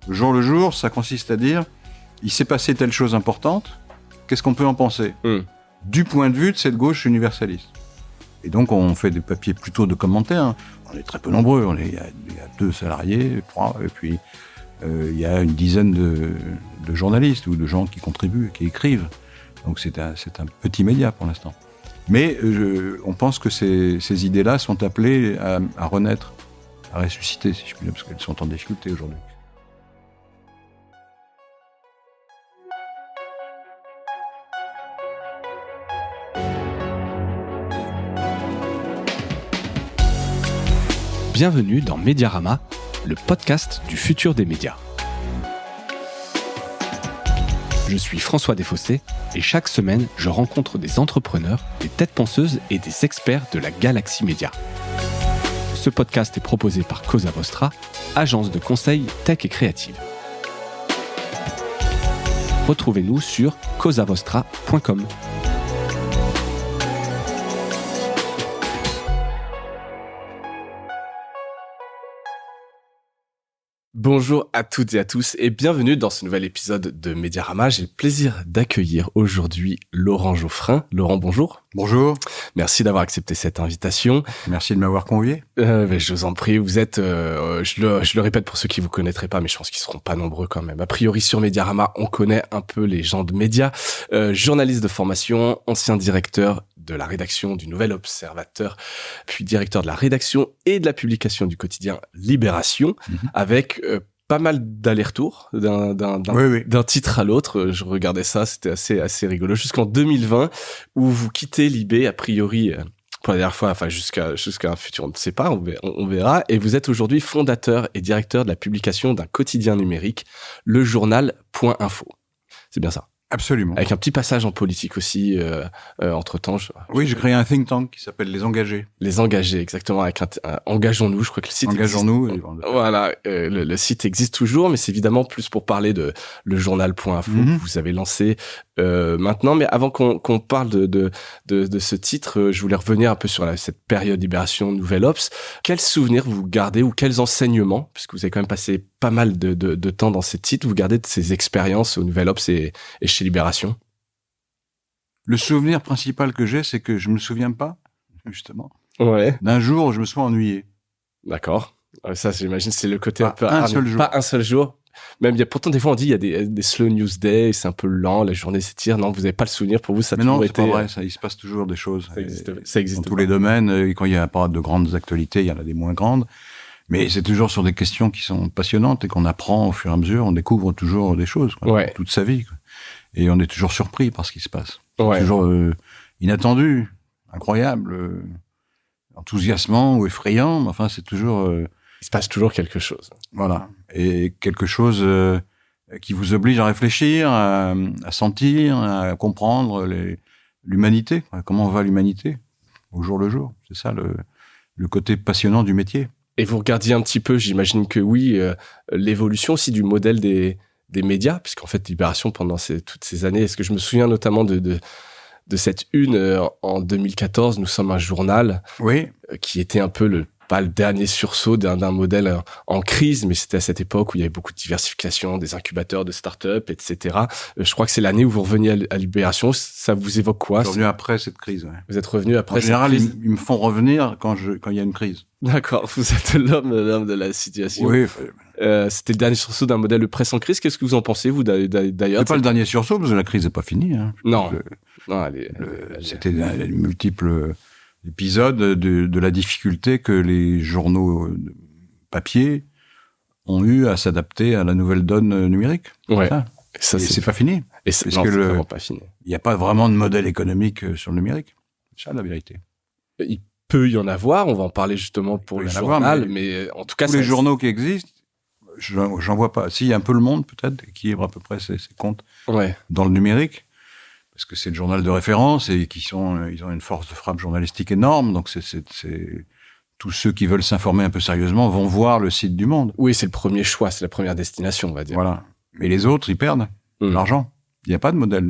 Jour le jour, ça consiste à dire, il s'est passé telle chose importante, qu'est-ce qu'on peut en penser du point de vue de cette gauche universaliste. Et donc, on fait des papiers plutôt de commentaires. On est très peu nombreux. Il y a 2 salariés, 3, et puis il y a une dizaine de journalistes ou de gens qui contribuent, qui écrivent. Donc, c'est un petit média pour l'instant. Mais on pense que ces idées-là sont appelées à renaître, à ressusciter, si je puis dire, parce qu'elles sont en difficulté aujourd'hui. Bienvenue dans Mediarama, le podcast du futur des médias. Je suis François Desfossés et chaque semaine, je rencontre des entrepreneurs, des têtes penseuses et des experts de la galaxie média. Ce podcast est proposé par Cosa Vostra, agence de conseil tech et créative. Retrouvez-nous sur cosavostra.com. Bonjour à toutes et à tous et bienvenue dans ce nouvel épisode de Mediarama. J'ai le plaisir d'accueillir aujourd'hui Laurent Geoffrin. Laurent, bonjour. Bonjour. Merci d'avoir accepté cette invitation. Merci de m'avoir convié. Je vous en prie, vous êtes, je le répète pour ceux qui vous connaîtraient pas, mais je pense qu'ils seront pas nombreux quand même. A priori sur Mediarama, on connaît un peu les gens de médias. Journaliste de formation, ancien directeur de la rédaction du Nouvel Observateur, puis directeur de la rédaction et de la publication du quotidien Libération, avec pas mal d'allers-retours d'un titre à l'autre. Je regardais ça, c'était assez rigolo. Jusqu'en 2020, où vous quittez Libé, a priori, pour la dernière fois, enfin jusqu'à un futur, on ne sait pas, on verra. Et vous êtes aujourd'hui fondateur et directeur de la publication d'un quotidien numérique, le journal.info. C'est bien ça? Absolument. Avec un petit passage en politique aussi, entre-temps. Oui, j'ai créé un think tank qui s'appelle Les Engagés. Les Engagés, exactement, avec un Engageons-nous, je crois que le site Engageons-nous. existe. Voilà, le site existe toujours, mais c'est évidemment plus pour parler de le journal.info que vous avez lancé maintenant. Mais avant qu'on parle de ce titre, je voulais revenir un peu sur cette période Libération, Nouvelle Obs. Quels souvenirs vous gardez ou quels enseignements, puisque vous avez quand même passé pas mal de temps dans ces titres, vous gardez de ces expériences au Nouvelle Obs et chez Libération? Le souvenir principal que j'ai, c'est que je me souviens pas, justement, d'un jour où je me sois ennuyé. D'accord. Ça, j'imagine, c'est le côté pas un seul jour. Pas un seul jour. Même, pourtant, des fois, on dit, il y a des slow news days, c'est un peu lent, la journée s'étire. Non, vous n'avez pas le souvenir, pour vous, ça a toujours été... Mais non, c'est pas vrai, il se passe toujours des choses. Ça existe dans tous les domaines, et quand il y a pas de grandes actualités, il y en a des moins grandes. Mais c'est toujours sur des questions qui sont passionnantes et qu'on apprend au fur et à mesure, on découvre toujours des choses, toute sa vie, quoi. Et on est toujours surpris par ce qui se passe. C'est toujours inattendu, incroyable, enthousiasmant ou effrayant, mais enfin, c'est toujours... Il se passe toujours quelque chose. Voilà. Et quelque chose qui vous oblige à réfléchir, à sentir, à comprendre l'humanité. Comment va l'humanité au jour le jour. C'est ça le côté passionnant du métier. Et vous regardiez un petit peu, j'imagine que oui, l'évolution aussi du modèle des médias, puisqu'en fait, Libération, pendant toutes ces années, est-ce que je me souviens notamment de cette une en 2014, Nous sommes un journal, qui était un peu pas le dernier sursaut d'un modèle en crise, mais c'était à cette époque où il y avait beaucoup de diversification, des incubateurs de start-up, etc. Je crois que c'est l'année où vous reveniez à Libération. Ça vous évoque quoi? Je suis revenu après cette crise, ouais. Vous êtes revenu après cette crise? En général, ils me font revenir quand il y a une crise. D'accord, vous êtes l'homme de la situation. Oui. C'était le dernier sursaut d'un modèle de presse en crise. Qu'est-ce que vous en pensez, vous, d'ailleurs? C'est pas le dernier sursaut, parce que la crise n'est pas finie. Hein. Non. C'était multiples épisodes de la difficulté que les journaux papier ont eu à s'adapter à la nouvelle donne numérique. Ouais. Ça, et c'est pas fini. Et c'est vraiment pas fini. Il n'y a pas vraiment de modèle économique sur le numérique. C'est ça la vérité. Il peut y en avoir. On va en parler justement pour le journal, mais en tout cas, tous les journaux qui existent, j'en vois pas. Si, il y a un peu Le Monde peut-être qui livre à peu près ses comptes dans le numérique. Parce que c'est le journal de référence et ils ont une force de frappe journalistique énorme. Donc, c'est tous ceux qui veulent s'informer un peu sérieusement vont voir le site du Monde. Oui, c'est le premier choix, c'est la première destination, on va dire. Voilà. Mais les autres, ils perdent l'argent. Il n'y a pas de modèle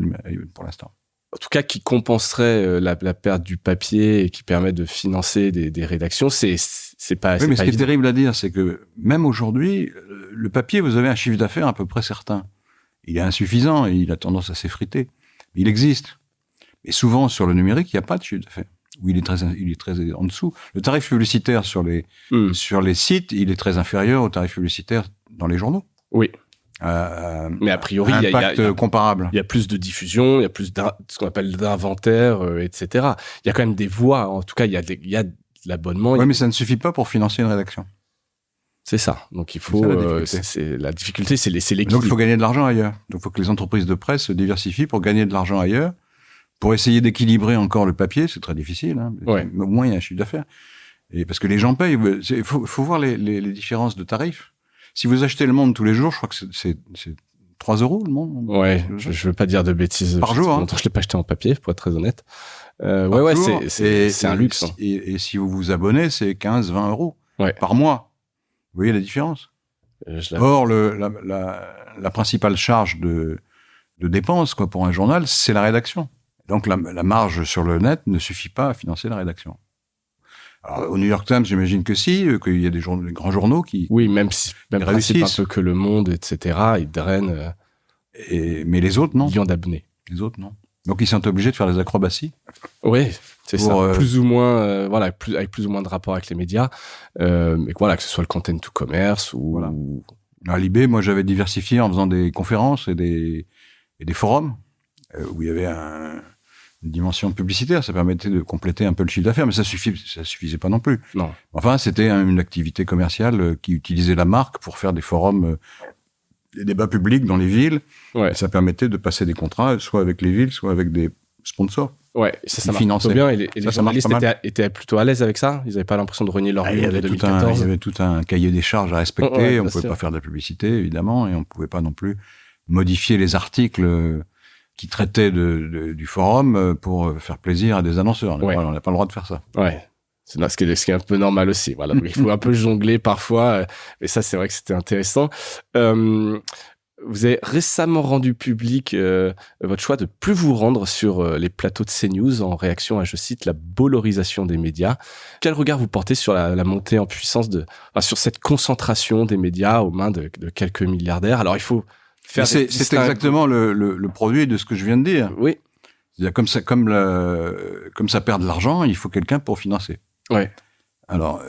pour l'instant. En tout cas, qui compenserait la perte du papier et qui permet de financer des rédactions, c'est c'est pas. Oui, c'est mais pas ce qui est évident. terrible à dire, c'est que même aujourd'hui, le papier, vous avez un chiffre d'affaires à peu près certain. Il est insuffisant et il a tendance à s'effriter. Il existe. Et souvent, sur le numérique, il n'y a pas de chiffre d'affaires. Ou il est très en dessous. Le tarif publicitaire sur les sites, il est très inférieur au tarif publicitaire dans les journaux. Oui. Mais a priori, il y a comparable. Il y a plus de diffusion, il y a plus ce qu'on appelle d'inventaire, etc. Il y a quand même des voix. En tout cas, il y a de l'abonnement. Oui, mais ça ne suffit pas pour financer une rédaction. C'est ça. Donc il faut. La difficulté, c'est l'équilibre. Donc il faut gagner de l'argent ailleurs. Donc il faut que les entreprises de presse se diversifient pour gagner de l'argent ailleurs. Pour essayer d'équilibrer encore le papier, c'est très difficile. Hein. Ouais. Au moins, il y a un chiffre d'affaires. Et parce que les gens payent. Il faut voir les différences de tarifs. Si vous achetez Le Monde tous les jours, je crois que c'est 3 € Le Monde. Ouais, je veux pas dire de bêtises. Par jour. Je l'ai pas acheté en papier, pour être très honnête. C'est un luxe. Et si vous vous abonnez, c'est 15-20 € par mois. Vous voyez la différence. Or, la principale charge de dépenses pour un journal, c'est la rédaction. Donc la marge sur le net ne suffit pas à financer la rédaction. Alors, au New York Times, j'imagine que qu'il y a des grands journaux qui même réussissent un peu que Le Monde, etc. Ils drainent. Mais les autres, non. Millions d'abonnés. Les autres, non. Donc ils sont obligés de faire des acrobaties. Oui, c'est ça. Plus ou moins, avec plus ou moins de rapport avec les médias, mais que ce soit le content to commerce ou. Voilà. À Libé, moi, j'avais diversifié en faisant des conférences et des forums où il y avait une dimension publicitaire. Ça permettait de compléter un peu le chiffre d'affaires, mais ça suffisait pas non plus. Non. Enfin, c'était une activité commerciale qui utilisait la marque pour faire des forums, des débats publics dans les villes. Ouais. Et ça permettait de passer des contrats, soit avec les villes, soit avec des sponsors. Ouais, ça marche plutôt bien. Et les journalistes étaient plutôt à l'aise avec ça. Ils n'avaient pas l'impression de renier leur vie en 2014. Il y avait tout un cahier des charges à respecter. On ne pouvait pas faire de la publicité, évidemment, et on ne pouvait pas non plus modifier les articles qui traitaient du forum pour faire plaisir à des annonceurs. On n'a pas le droit de faire ça. Ouais. C'est ce qui est un peu normal aussi. Voilà. Donc, il faut un peu jongler parfois. Mais ça, c'est vrai que c'était intéressant. Vous avez récemment rendu public votre choix de plus vous rendre sur les plateaux de CNews en réaction à, je cite, la bollorisation des médias. Quel regard vous portez sur la montée en puissance sur cette concentration des médias aux mains de quelques milliardaires? Alors, il faut faire... C'est exactement le produit de ce que je viens de dire. Oui. C'est-à-dire, comme ça perd de l'argent, il faut quelqu'un pour financer. Ouais. Alors,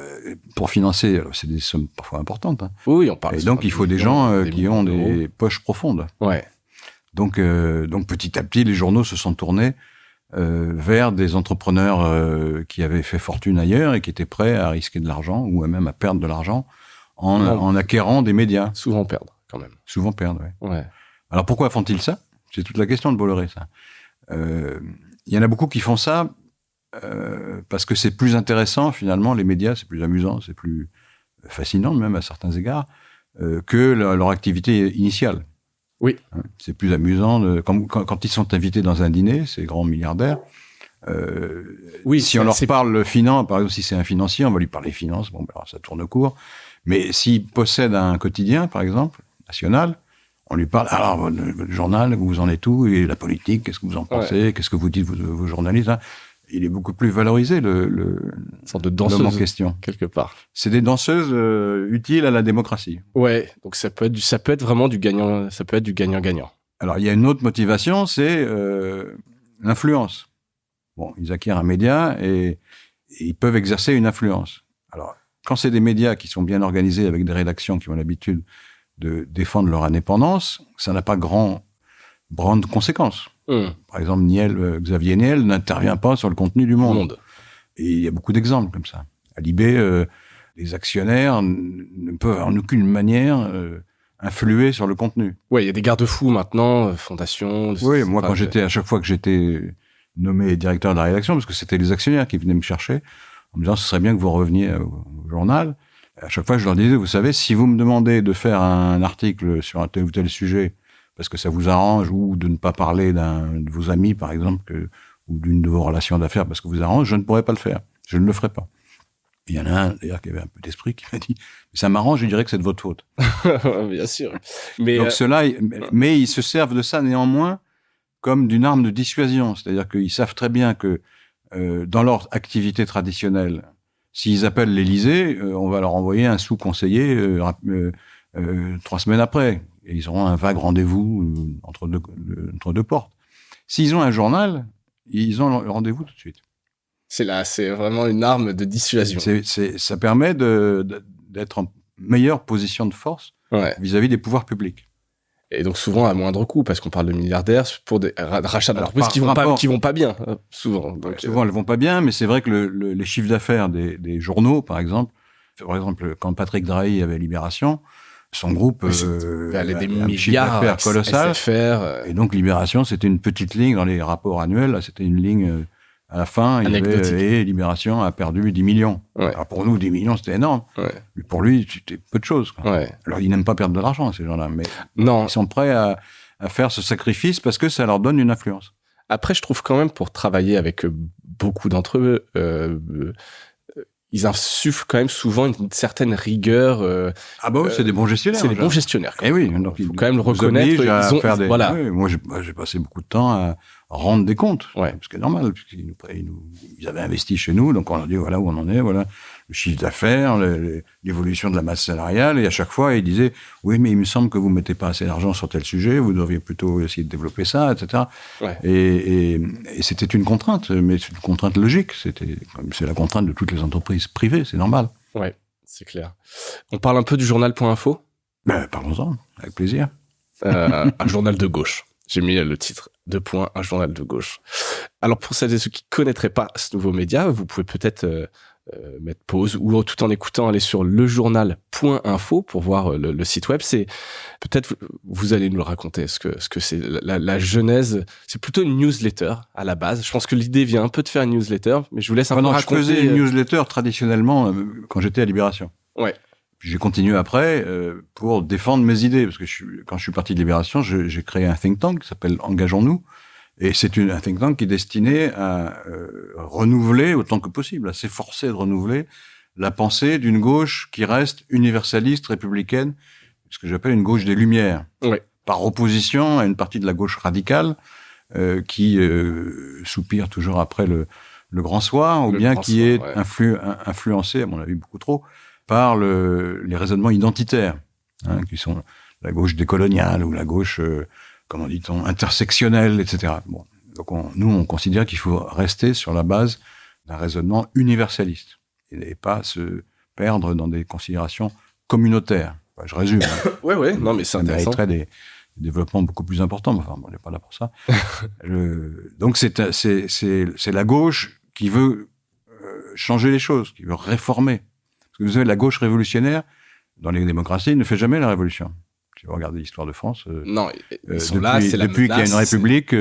pour financer, c'est des sommes parfois importantes. Hein. Oui, on parle. Et donc, il faut des gens qui ont des poches profondes. Ouais. Donc, petit à petit, les journaux se sont tournés vers des entrepreneurs qui avaient fait fortune ailleurs et qui étaient prêts à risquer de l'argent ou même à perdre de l'argent en acquérant des médias. Souvent perdre, quand même. Souvent perdre, oui. Ouais. Alors, pourquoi font-ils ça? C'est toute la question de Bolloré, ça. Il y en a beaucoup qui font ça parce que c'est plus intéressant, finalement, les médias, c'est plus amusant, c'est plus fascinant, même à certains égards, que leur activité initiale. Oui. C'est plus amusant quand ils sont invités dans un dîner, ces grands milliardaires. Si on leur parle finance, par exemple, si c'est un financier, on va lui parler finance, alors ça tourne court. Mais s'il possède un quotidien, par exemple, national, on lui parle, alors, votre journal, vous en êtes où? Et la politique, qu'est-ce que vous en pensez? Qu'est-ce que vous dites, vos journalistes? Il est beaucoup plus valorisé, une sorte de danseuse en question. Quelque part. C'est des danseuses utiles à la démocratie. Ouais, donc ça peut être vraiment du gagnant, ça peut être du gagnant-gagnant. Alors, il y a une autre motivation, c'est l'influence. Bon, ils acquièrent un média et ils peuvent exercer une influence. Alors, quand c'est des médias qui sont bien organisés avec des rédactions qui ont l'habitude de défendre leur indépendance, ça n'a pas grande conséquence. Par exemple, Xavier Niel n'intervient pas sur le contenu du Monde. Et il y a beaucoup d'exemples comme ça. À Libé, les actionnaires ne peuvent en aucune manière influer sur le contenu. Oui, il y a des garde-fous maintenant, fondations... Oui, moi, à chaque fois que j'étais nommé directeur de la rédaction, parce que c'était les actionnaires qui venaient me chercher, en me disant, ce serait bien que vous reveniez au journal. À chaque fois, je leur disais, vous savez, si vous me demandez de faire un article sur un tel ou tel sujet, parce que ça vous arrange, ou de ne pas parler d'un de vos amis, par exemple, ou d'une de vos relations d'affaires parce que vous arrange, je ne pourrais pas le faire. Je ne le ferai pas. Il y en a un, d'ailleurs, qui avait un peu d'esprit, qui m'a dit, ça m'arrange, je dirais que c'est de votre faute. Bien sûr. Mais ils se servent de ça néanmoins comme d'une arme de dissuasion. C'est-à-dire qu'ils savent très bien que dans leur activité traditionnelle, S'ils appellent l'Élysée, on va leur envoyer un sous-conseiller 3 semaines après. Et ils auront un vague rendez-vous entre deux portes. S'ils ont un journal, ils ont le rendez-vous tout de suite. C'est vraiment une arme de dissuasion. Ça permet d'être en meilleure position de force vis-à-vis des pouvoirs publics. Et donc souvent à moindre coût, parce qu'on parle de milliardaires pour des rachats d'entreprises qui vont pas bien, souvent. Donc, souvent elles vont pas bien, mais c'est vrai que les chiffres d'affaires des journaux, par exemple, quand Patrick Drahi avait Libération, son groupe avait des un chiffre d'affaires colossal. Et donc Libération, c'était une petite ligne dans les rapports annuels. Là, c'était une ligne à la fin. Et Libération a perdu 10 millions. Ouais. Alors pour nous, 10 millions, c'était énorme. Ouais. Mais pour lui, c'était peu de choses. Quoi. Ouais. Alors ils n'aiment pas perdre de l'argent, ces gens-là, mais non. Ils sont prêts à faire ce sacrifice parce que ça leur donne une influence. Après, je trouve quand même, pour travailler avec beaucoup d'entre eux, ils insufflent quand même souvent une certaine rigueur. C'est des bons gestionnaires. C'est des bons gestionnaires. Eh oui, donc il faut quand même le reconnaître. Voilà. Oui, moi, j'ai passé beaucoup de temps à rendre des comptes. Ouais. Ce qui est normal, puisqu'ils ils avaient investi chez nous, donc on leur dit voilà où on en est, voilà le chiffre d'affaires, l'évolution de la masse salariale, et à chaque fois, ils disaient oui, mais il me semble que vous mettez pas assez d'argent sur tel sujet, vous devriez plutôt essayer de développer ça, etc. Ouais. Et c'était une contrainte, mais c'est une contrainte logique. C'est la contrainte de toutes les entreprises privées, c'est normal. Ouais, c'est clair. On parle un peu du journal.info. Parlons-en, avec plaisir. Un journal de gauche. J'ai mis le titre, un journal de gauche. Alors, pour celles et ceux qui connaîtraient pas ce nouveau média, vous pouvez peut-être mettre pause ou tout en écoutant, aller sur lejournal.info pour voir le site web. C'est peut-être vous allez nous le raconter ce que c'est la genèse. C'est plutôt une newsletter à la base. Je pense que l'idée vient un peu de faire une newsletter, mais je vous laisse un peu raconter. Je faisais une newsletter traditionnellement quand j'étais à Libération. Ouais. Puis j'ai continué après pour défendre mes idées, parce que quand je suis parti de Libération, j'ai créé un think tank qui s'appelle Engageons-nous, et c'est un think tank qui est destiné à renouveler autant que possible, à s'efforcer de renouveler la pensée d'une gauche qui reste universaliste, républicaine, ce que j'appelle une gauche des Lumières, par opposition à une partie de la gauche radicale qui soupire toujours après le grand soir, ou bien qui est influencée, à mon avis beaucoup trop, par les raisonnements identitaires, qui sont la gauche décoloniale ou la gauche, comment dit-on, intersectionnelle, etc. Bon, donc nous, on considère qu'il faut rester sur la base d'un raisonnement universaliste et pas se perdre dans des considérations communautaires. Enfin, je résume. Ouais, non, mais c'est intéressant. Ça mériterait des développements beaucoup plus importants, mais enfin, on n'est pas là pour ça. Donc c'est la gauche qui veut changer les choses, qui veut réformer. Parce que vous savez, la gauche révolutionnaire, dans les démocraties, ne fait jamais la révolution. Si vous regardez l'histoire de France, non, ils sont là, c'est la depuis menace, qu'il y a une république,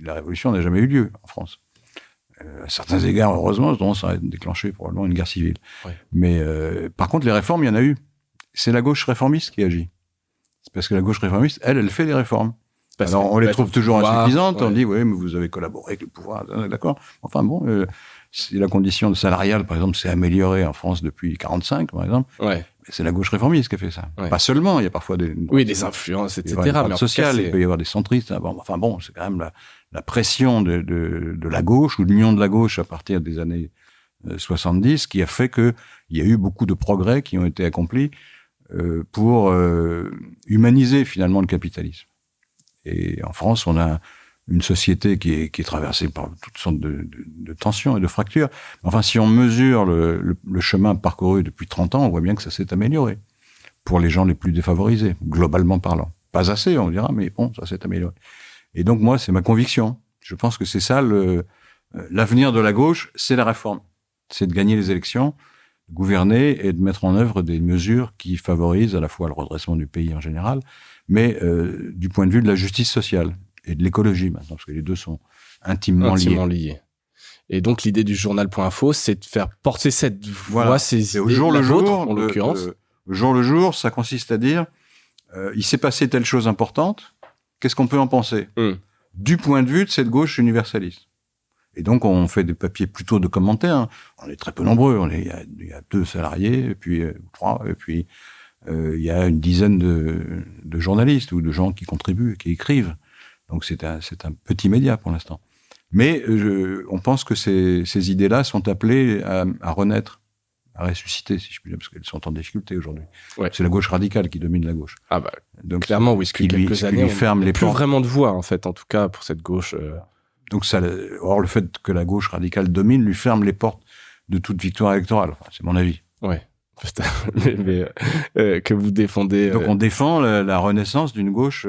la révolution n'a jamais eu lieu en France. À certains égards, heureusement, ça a déclenché probablement une guerre civile. Ouais. Mais par contre, les réformes, il y en a eu. C'est la gauche réformiste qui agit. C'est parce que la gauche réformiste, elle fait des réformes. Alors, on les trouve toujours insuffisantes. On dit, oui, mais vous avez collaboré avec le pouvoir. D'accord. Enfin bon, si la condition salariale, par exemple, s'est améliorée en France depuis 1945, par exemple, c'est la gauche réformiste qui a fait ça. Pas seulement, il y a parfois des influences, etc. Mais sociales, il peut y avoir des centristes. Enfin bon, c'est quand même la pression de la gauche ou de l'union de la gauche à partir des années 70 qui a fait qu'il y a eu beaucoup de progrès qui ont été accomplis pour humaniser finalement le capitalisme. Et en France, on a une société qui est traversée par toutes sortes de tensions et de fractures. Enfin, si on mesure le chemin parcouru depuis 30 ans, on voit bien que ça s'est amélioré pour les gens les plus défavorisés, globalement parlant. Pas assez, on dira, mais bon, ça s'est amélioré. Et donc, moi, c'est ma conviction. Je pense que c'est ça l'avenir de la gauche, c'est la réforme. C'est de gagner les élections, de gouverner et de mettre en œuvre des mesures qui favorisent à la fois le redressement du pays en général, mais du point de vue de la justice sociale et de l'écologie maintenant, parce que les deux sont intimement liés. Et donc, l'idée du journal.info, c'est de faire porter cette voix, ces idées, au jour le jour, en l'occurrence. Au jour le jour, ça consiste à dire, il s'est passé telle chose importante, qu'est-ce qu'on peut en penser du point de vue de cette gauche universaliste. Et donc, on fait des papiers plutôt de commentaires. On est très peu nombreux. Il y a 2 salariés, et puis 3, et puis il y a une dizaine de journalistes ou de gens qui contribuent, qui écrivent. Donc, c'est un petit média pour l'instant. Mais on pense que ces idées-là sont appelées à renaître, à ressusciter, si je puis dire, parce qu'elles sont en difficulté aujourd'hui. Ouais. C'est la gauche radicale qui domine la gauche. Ah bah, donc clairement, oui, depuis quelques années, on n'a plus vraiment de voix, en fait, en tout cas, pour cette gauche. Donc or, le fait que la gauche radicale domine lui ferme les portes de toute victoire électorale. Enfin, c'est mon avis. Ouais. mais que vous défendez. Donc on défend la renaissance d'une gauche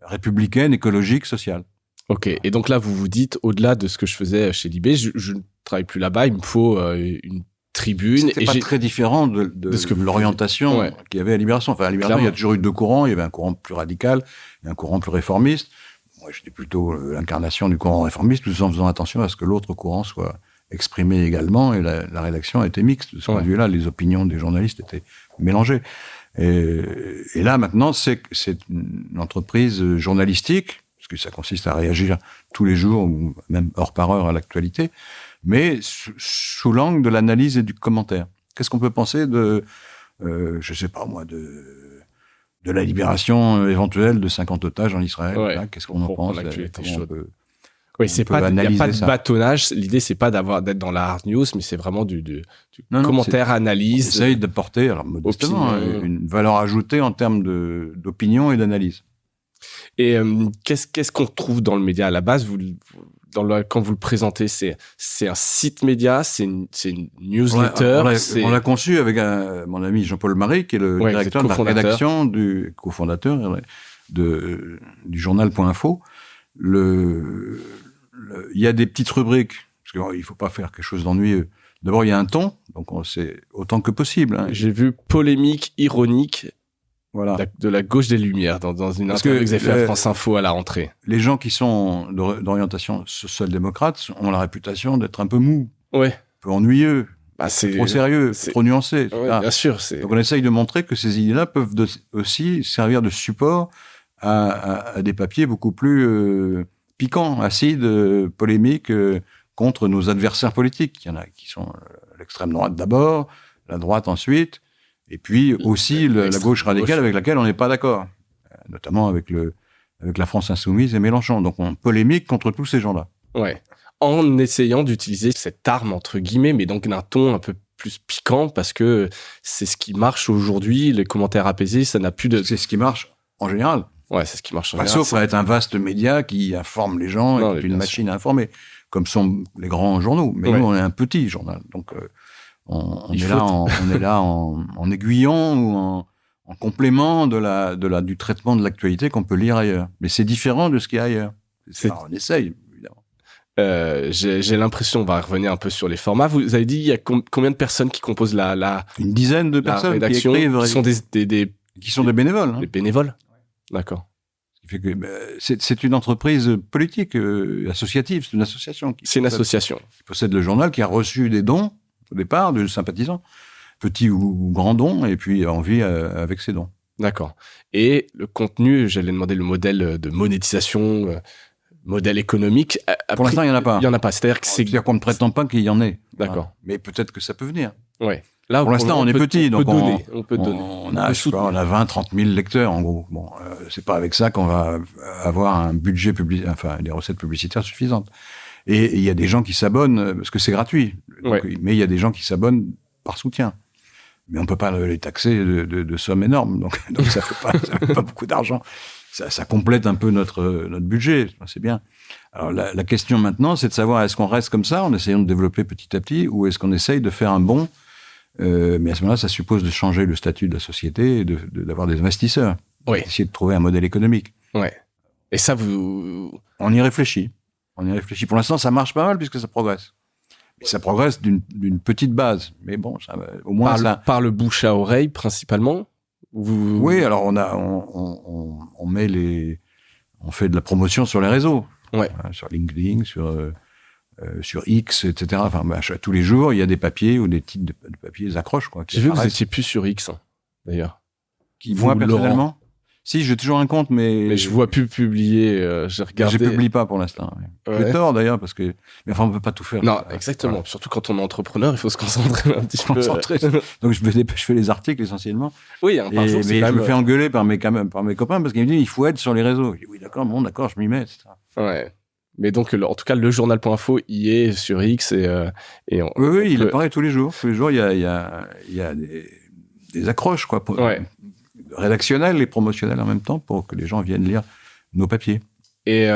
républicaine, écologique, sociale. Ok. Et donc là, vous vous dites, au-delà de ce que je faisais chez Libé, je ne travaille plus là-bas, il me faut une tribune. C'était pas très différent de l'orientation qu'il y avait à Libération. Enfin, à Libération, il y a toujours eu deux courants. Il y avait un courant plus radical et un courant plus réformiste. Moi, j'étais plutôt l'incarnation du courant réformiste, tout en faisant attention à ce que l'autre courant soit exprimé également. Et la rédaction était mixte. De ce point de vue-là, les opinions des journalistes étaient mélangées. Et là, maintenant, c'est une entreprise journalistique, parce que ça consiste à réagir tous les jours, ou même heure par heure à l'actualité, mais sous l'angle de l'analyse et du commentaire. Qu'est-ce qu'on peut penser de, je sais pas moi, de la libération éventuelle de 50 otages en Israël? Là, qu'est-ce qu'on en pense? Oui, il n'y a pas de bâtonnage. L'idée, c'est pas d'être dans la hard news, mais c'est vraiment du commentaire, analyse. On essaye d'apporter, alors modestement, une valeur ajoutée en termes d'opinion et d'analyse. Et qu'est-ce qu'on trouve dans le média à la base? Quand vous le présentez, c'est un site média, c'est une newsletter. On l'a conçu avec mon ami Jean-Paul Marie, qui est le directeur de la rédaction, cofondateur du journal.info. Il y a des petites rubriques, parce qu'il ne faut pas faire quelque chose d'ennuyeux. D'abord, il y a un ton, donc c'est autant que possible. Hein. J'ai vu polémique, ironique, de la gauche des Lumières, dans une interview que vous avez fait à France Info à la rentrée. Les gens qui sont d'orientation social-démocrate ont la réputation d'être un peu mous, un peu ennuyeux, trop sérieux, trop nuancés. Ouais, bien sûr. Donc on essaye de montrer que ces idées-là peuvent aussi servir de support à des papiers beaucoup plus piquants, acides, polémiques, contre nos adversaires politiques. Il y en a qui sont l'extrême droite d'abord, la droite ensuite, et puis aussi la gauche radicale avec laquelle on n'est pas d'accord, notamment avec la France insoumise et Mélenchon. Donc on polémique contre tous ces gens-là. Ouais. En essayant d'utiliser cette arme entre guillemets, mais donc d'un ton un peu plus piquant, parce que c'est ce qui marche aujourd'hui. Les commentaires apaisés, ça n'a plus de. C'est ce qui marche en général. Ouais, c'est ce qui marche en général. Sauf à être un vaste média qui informe les gens et qui est une machine à informer, comme sont les grands journaux. Mais nous, on est un petit journal, donc on est là en aiguillon ou en complément du traitement de l'actualité qu'on peut lire ailleurs. Mais c'est différent de ce qu'il y a ailleurs. On essaye, évidemment. J'ai l'impression, on va revenir un peu sur les formats. Vous avez dit, il y a combien de personnes qui composent une dizaine de personnes rédaction, qui sont qui sont des bénévoles. Des bénévoles. D'accord. Ce qui fait que c'est une entreprise politique, associative, c'est une association. C'est une association. Qui possède le journal, qui a reçu des dons, au départ, de sympathisants, petits ou grands dons, et puis on vit avec ces dons. D'accord. Et le contenu, j'allais demander le modèle de monétisation, modèle économique. Pour l'instant, il n'y en a pas. Il n'y en a pas. C'est-à-dire qu'on ne prétend pas qu'il y en ait. D'accord. Voilà. Mais peut-être que ça peut venir. Ouais. Là, pour l'instant, on est petit, donc on peut donner. On a 20-30 000 lecteurs, en gros. Bon, c'est pas avec ça qu'on va avoir un budget des recettes publicitaires suffisantes. Et il y a des gens qui s'abonnent, parce que c'est gratuit. Donc, mais il y a des gens qui s'abonnent par soutien. Mais on peut pas les taxer de sommes énormes. Donc ça fait pas beaucoup d'argent. Ça complète un peu notre budget. C'est bien. Alors, la question maintenant, c'est de savoir, est-ce qu'on reste comme ça, en essayant de développer petit à petit, ou est-ce qu'on essaye de faire un bond? Mais à ce moment-là, ça suppose de changer le statut de la société et d'avoir des investisseurs. Oui. Essayer de trouver un modèle économique. Ouais. Et ça, on y réfléchit. Pour l'instant, ça marche pas mal puisque ça progresse. Mais ça progresse d'une petite base. Mais bon, au moins par le bouche à oreille principalement. Oui, alors on fait de la promotion sur les réseaux. Ouais. Sur LinkedIn, sur X, etc. Enfin, tous les jours, il y a des papiers ou des titres de papiers accroches, quoi. J'ai vu que vous étiez plus sur X, d'ailleurs. Moi, personnellement? Si, j'ai toujours un compte, mais je vois plus publier, j'ai regardé. Je publie pas pour l'instant. Ouais. J'ai tort, d'ailleurs, parce que, mais enfin, on peut pas tout faire. Non, exactement. Voilà. Surtout quand on est entrepreneur, il faut se concentrer un petit peu. Donc, je fais les articles, essentiellement. Oui, par jour, mais je me fais engueuler par mes copains, parce qu'ils me disent, il faut être sur les réseaux. Je dis, oui, d'accord, je m'y mets, etc. Ouais. Mais donc, en tout cas, le journal.info y est sur X Oui, il apparaît tous les jours. Tous les jours, il y a des accroches, quoi, rédactionnelles et promotionnelles en même temps pour que les gens viennent lire nos papiers. Et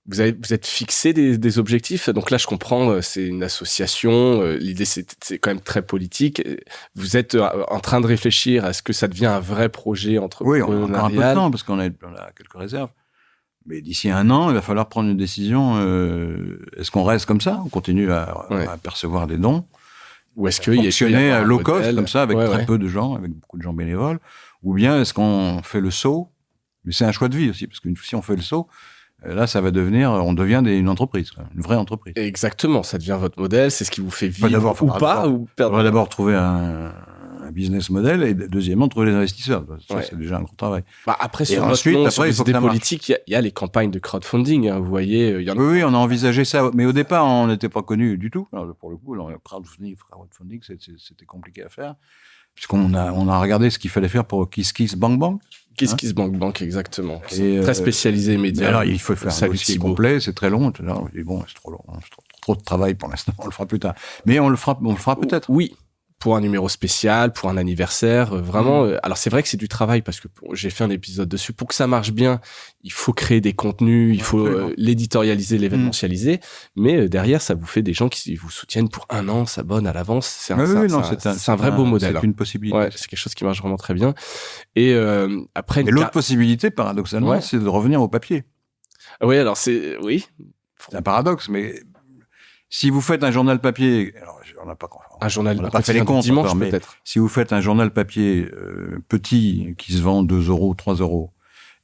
vous êtes fixé des objectifs. Donc là, je comprends, c'est une association. L'idée, c'est quand même très politique. Vous êtes en train de réfléchir à ce que ça devient un vrai projet entrepreneurial. Oui, on a encore un peu de temps parce qu'on a quelques réserves. Mais d'ici 1 an, il va falloir prendre une décision. Est-ce qu'on reste comme ça? On continue à percevoir des dons? Ou est-ce qu'il y a fonctionner à low cost comme ça, avec très peu de gens, avec beaucoup de gens bénévoles? Ou bien est-ce qu'on fait le saut? Mais c'est un choix de vie aussi, parce que si on fait le saut, là, on devient une entreprise, une vraie entreprise. Exactement, ça devient votre modèle, c'est ce qui vous fait vivre ou pas. On va d'abord trouver un business model et deuxièmement trouver les investisseurs. Ça, c'est déjà un gros travail. Après, sur les idées politiques, il y a les campagnes de crowdfunding. Hein, vous voyez, Oui, on a envisagé ça, mais au départ, on n'était pas connus du tout. Alors, pour le coup, le crowdfunding, c'était compliqué à faire, puisqu'on a regardé ce qu'il fallait faire pour KissKissBankBank. KissKissBankBank, exactement. Très spécialisé médias. Alors, il faut faire un dossier complet, c'est très long. Et bon, c'est trop long, trop de travail pour l'instant. On le fera plus tard. Mais on le fera peut-être. Oui. Pour un numéro spécial, pour un anniversaire, vraiment. Alors c'est vrai que c'est du travail parce que j'ai fait un épisode dessus. Pour que ça marche bien, il faut créer des contenus, il faut l'éditorialiser, l'événementialiser. Mais derrière, ça vous fait des gens qui vous soutiennent pour 1 an, s'abonnent à l'avance. C'est un vrai beau modèle. C'est une possibilité. Ouais, c'est quelque chose qui marche vraiment très bien. Et après. Et l'autre possibilité, paradoxalement, c'est de revenir au papier. Oui, alors c'est un paradoxe, mais si vous faites un journal papier, alors on n'a pas fait les comptes dimanche, encore, mais peut-être. Si vous faites un journal papier petit qui se vend 2 €, 3 €,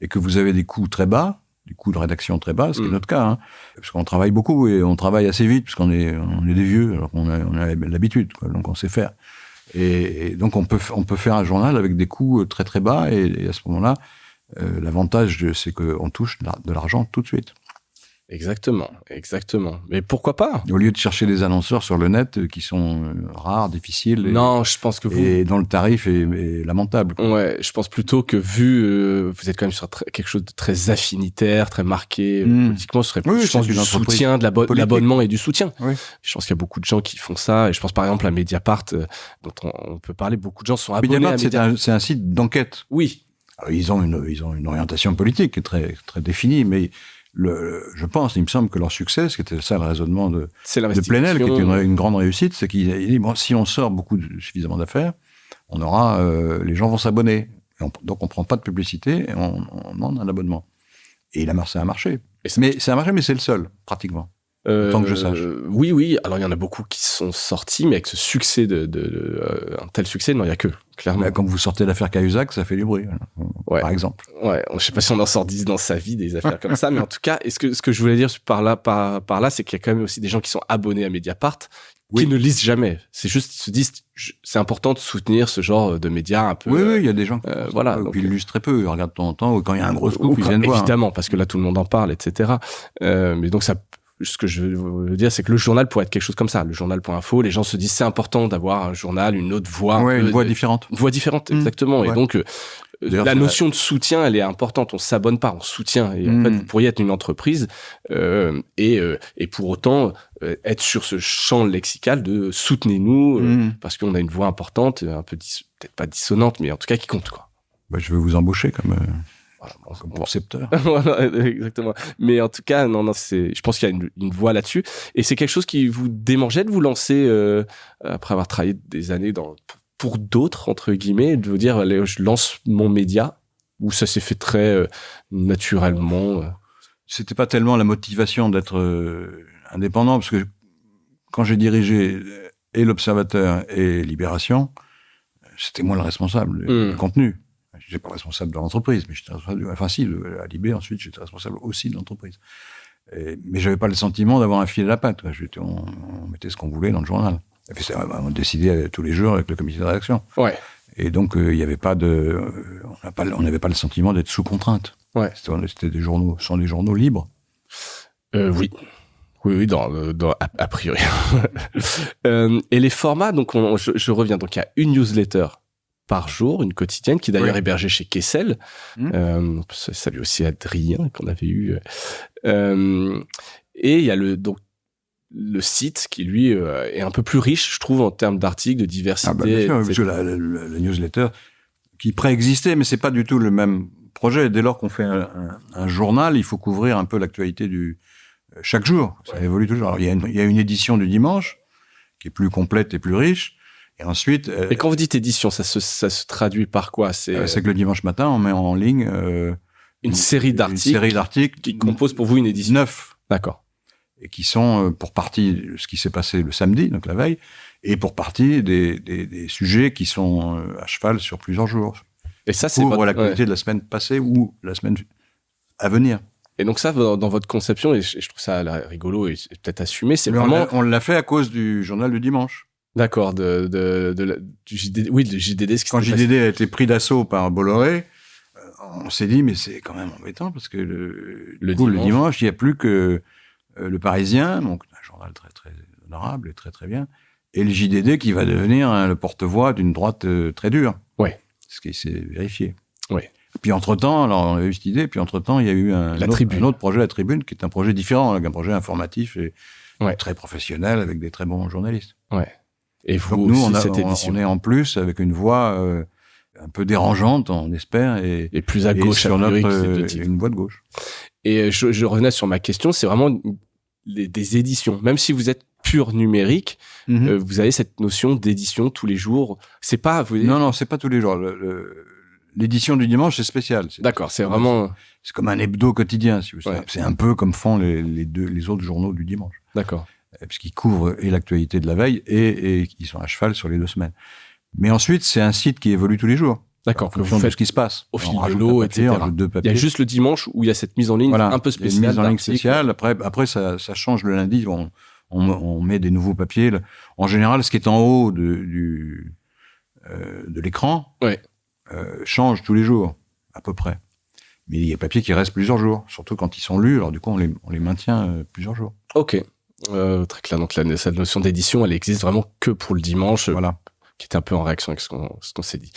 et que vous avez des coûts très bas, des coûts de rédaction très bas, ce qui est notre cas, hein, parce qu'on travaille beaucoup et on travaille assez vite parce qu'on est des vieux, alors qu'on a l'habitude, quoi, donc on sait faire. Et donc on peut faire un journal avec des coûts très très bas et à ce moment-là, l'avantage c'est qu'on touche de l'argent tout de suite. Exactement. Mais pourquoi pas? Au lieu de chercher des annonceurs sur le net qui sont rares, difficiles. Non, je pense que et dont le tarif est lamentable. Ouais, je pense plutôt que vous êtes quand même sur quelque chose de très affinitaire, très marqué politiquement, ce serait plus, je pense, du soutien, de l'abonnement et du soutien. Oui. Je pense qu'il y a beaucoup de gens qui font ça, et je pense par exemple à Mediapart, dont on peut parler. Beaucoup de gens sont abonnés à Mediapart. C'est un site d'enquête. Oui. Alors, ils ont une orientation politique très très définie, mais je pense, il me semble que leur succès, c'était ça le raisonnement de Plenel, qui était une grande réussite, c'est qu'il dit, si on sort suffisamment d'affaires, les gens vont s'abonner. Donc on prend pas de publicité et on demande un abonnement. Et ça a marché. Mais c'est le seul, pratiquement. Tant que je sache. Oui. Alors, il y en a beaucoup qui sont sortis, mais avec ce succès un tel succès, non, il y a que, clairement. Quand vous sortez l'affaire Cahuzac, ça fait du bruit, par exemple. Ouais. Je sais pas si on en sort 10 dans sa vie, des affaires comme ça, mais en tout cas, ce que je voulais dire par là, c'est qu'il y a quand même aussi des gens qui sont abonnés à Mediapart, qui ne lisent jamais. C'est juste, ils se disent, c'est important de soutenir ce genre de médias un peu. Oui, il y a des gens qui donc, ils lisent très peu, ils regardent de temps en temps, ou quand il y a un gros scoop, ils viennent voir. Évidemment, parce que là, tout le monde en parle, etc. Mais donc, ce que je veux dire, c'est que le journal pourrait être quelque chose comme ça. Le journal.info, les gens se disent c'est important d'avoir un journal, une autre voix. Une voix différente. Une voix différente, exactement. Et donc, la notion de soutien, elle est importante. On s'abonne pas, on soutient. Et en fait, vous pourriez être une entreprise et pour autant être sur ce champ lexical de soutenez-nous parce qu'on a une voix importante, un peu peut-être pas dissonante, mais en tout cas qui compte, quoi. Je vais vous embaucher comme concepteur. Voilà, exactement. Mais en tout cas, non, je pense qu'il y a une voie là-dessus. Et c'est quelque chose qui vous démangeait de vous lancer après avoir travaillé des années pour d'autres, entre guillemets, de vous dire, allez, je lance mon média, ou ça s'est fait très naturellement? C'était pas tellement la motivation d'être indépendant, parce que quand j'ai dirigé et l'Observateur et Libération, c'était moi le responsable du contenu. Je n'étais pas responsable de l'entreprise, mais j'étais responsable, à Libé, ensuite, j'étais responsable aussi de l'entreprise. Mais j'avais pas le sentiment d'avoir un fil à la patte. On mettait ce qu'on voulait dans le journal. Et puis on décidait tous les jours avec le comité de rédaction. Ouais. Et donc, il n'y avait pas on n'avait pas le sentiment d'être sous contrainte. Ouais. C'était des journaux libres. Oui. Oui, a priori. Et les formats, donc je reviens. Donc il y a une newsletter par jour, une quotidienne qui est d'ailleurs hébergée chez Kessel. Salut aussi Adrien qu'on avait eu. Et il y a le site qui, lui, est un peu plus riche, je trouve, en termes d'articles, de diversité. Bien sûr, parce que la newsletter qui préexistait, mais c'est pas du tout le même projet. Dès lors qu'on fait un journal, il faut couvrir un peu l'actualité chaque jour. Ça évolue toujours. Alors, il y a une édition du dimanche qui est plus complète et plus riche. Et ensuite. Et quand vous dites édition, ça se traduit par quoi? C'est que le dimanche matin, on met en ligne une série d'articles qui composent pour vous une édition. 9. D'accord. Et qui sont pour partie ce qui s'est passé le samedi, donc la veille, et pour partie des sujets qui sont à cheval sur plusieurs jours. Et ça, c'est pour l'actualité de la semaine passée ou la semaine à venir. Et donc ça, dans votre conception, et je trouve ça rigolo et peut-être assumé, c'est vraiment... On l'a fait à cause du journal du dimanche. D'accord, du JDD. Oui, le JDD. Quand JDD a été pris d'assaut par Bolloré, on s'est dit, mais c'est quand même embêtant, parce que le dimanche, il n'y a plus que le Parisien, donc un journal très, très honorable et très, très bien, et le JDD qui va devenir le porte-voix d'une droite très dure. Ouais. Ce qui s'est vérifié. Ouais. Puis entre-temps, alors on a eu cette idée, puis entre-temps, il y a eu un autre projet, la Tribune, qui est un projet différent, un projet informatif et très professionnel, avec des très bons journalistes. Ouais. Et vous, donc nous, on est en plus avec une voix un peu dérangeante, on espère, et plus à gauche, sur une voix de gauche. Et je revenais sur ma question, c'est vraiment des éditions. Même si vous êtes pur numérique, vous avez cette notion d'édition tous les jours. C'est pas... Non, c'est pas tous les jours. L'édition du dimanche, c'est spécial. D'accord, c'est vraiment... C'est comme un hebdo quotidien, si vous savez. C'est un peu comme font les autres journaux du dimanche. D'accord. Parce qu'ils couvrent et l'actualité de la veille et ils sont à cheval sur les 2 semaines. Mais ensuite, c'est un site qui évolue tous les jours. D'accord. En fonction de ce qui se passe. Au fil de l'eau, etc. Il y a juste le dimanche où il y a cette mise en ligne un peu spéciale. Une mise en ligne spéciale. Après ça change le lundi. On met des nouveaux papiers. En général, ce qui est en haut de l'écran change tous les jours, à peu près. Mais il y a des papiers qui restent plusieurs jours, surtout quand ils sont lus. Alors du coup, on les maintient plusieurs jours. Ok. Très clair. Donc cette notion d'édition, elle existe vraiment que pour le dimanche. Voilà. Qui était un peu en réaction avec ce qu'on s'est dit.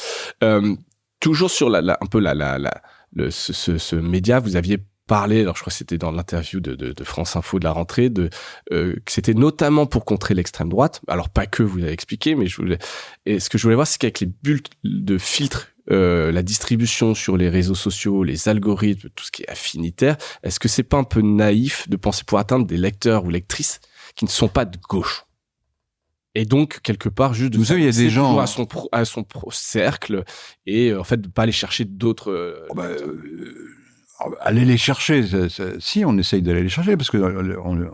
Toujours sur ce média, vous aviez parlé, alors je crois que c'était dans l'interview de France Info de la rentrée, que c'était notamment pour contrer l'extrême droite. Alors pas que, vous avez expliqué, mais ce que je voulais voir, c'est qu'avec les bulles de filtre, la distribution sur les réseaux sociaux, les algorithmes, tout ce qui est affinitaire, est-ce que c'est pas un peu naïf de penser pour atteindre des lecteurs ou lectrices qui ne sont pas de gauche? Et donc, quelque part, juste de il y a des gens à son cercle et en fait de pas aller chercher d'autres. Aller les chercher, si on essaye d'aller les chercher parce que on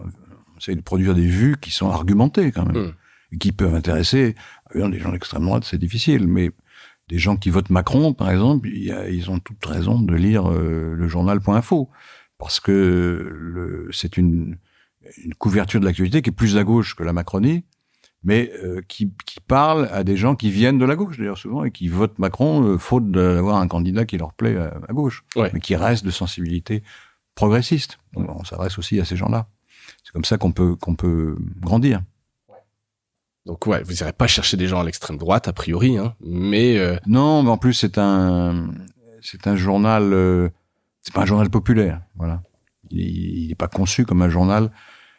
essaye de produire des vues qui sont argumentées quand même, et qui peuvent intéresser. Des gens d'extrême droite, c'est difficile, mais des gens qui votent Macron, par exemple, ils ont toute raison de lire le journal.info parce que c'est une couverture de l'actualité qui est plus à gauche que la Macronie. Mais qui parle à des gens qui viennent de la gauche, d'ailleurs, souvent, et qui votent Macron faute d'avoir un candidat qui leur plaît à gauche, mais qui reste de sensibilité progressiste. Donc, on s'adresse aussi à ces gens-là. C'est comme ça qu'on peut grandir. Donc, vous n'irez pas chercher des gens à l'extrême droite, a priori, hein, mais... Non, mais en plus, c'est un journal... c'est pas un journal populaire, voilà. Il n'est pas conçu comme un journal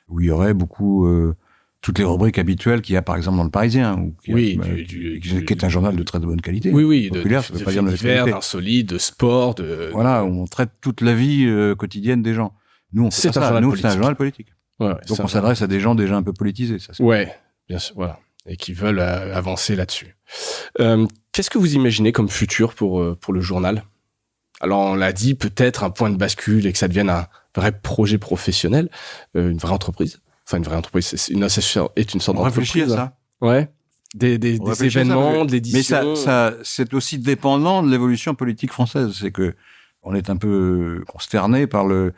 où il y aurait beaucoup... toutes les rubriques habituelles qu'il y a par exemple dans le Parisien, qui est un journal de très bonne qualité. Oui, populaire, ça veut pas dire de qualité. D'insolite, de sport, voilà, où on traite toute la vie quotidienne des gens. Nous, on fait ça. Nous, c'est un journal politique. Ouais, donc on s'adresse à des gens déjà un peu politisés. Ça, bien sûr, voilà, et qui veulent avancer là-dessus. Qu'est-ce que vous imaginez comme futur pour le journal? Alors, on l'a dit, peut-être un point de bascule et que ça devienne un vrai projet professionnel, une vraie entreprise. Enfin, une vraie entreprise, une association est une sorte d'entreprise. On réfléchit à ça. Ouais. Des événements, de l'édition. Mais ça, c'est aussi dépendant de l'évolution politique française. C'est que on est un peu consterné par le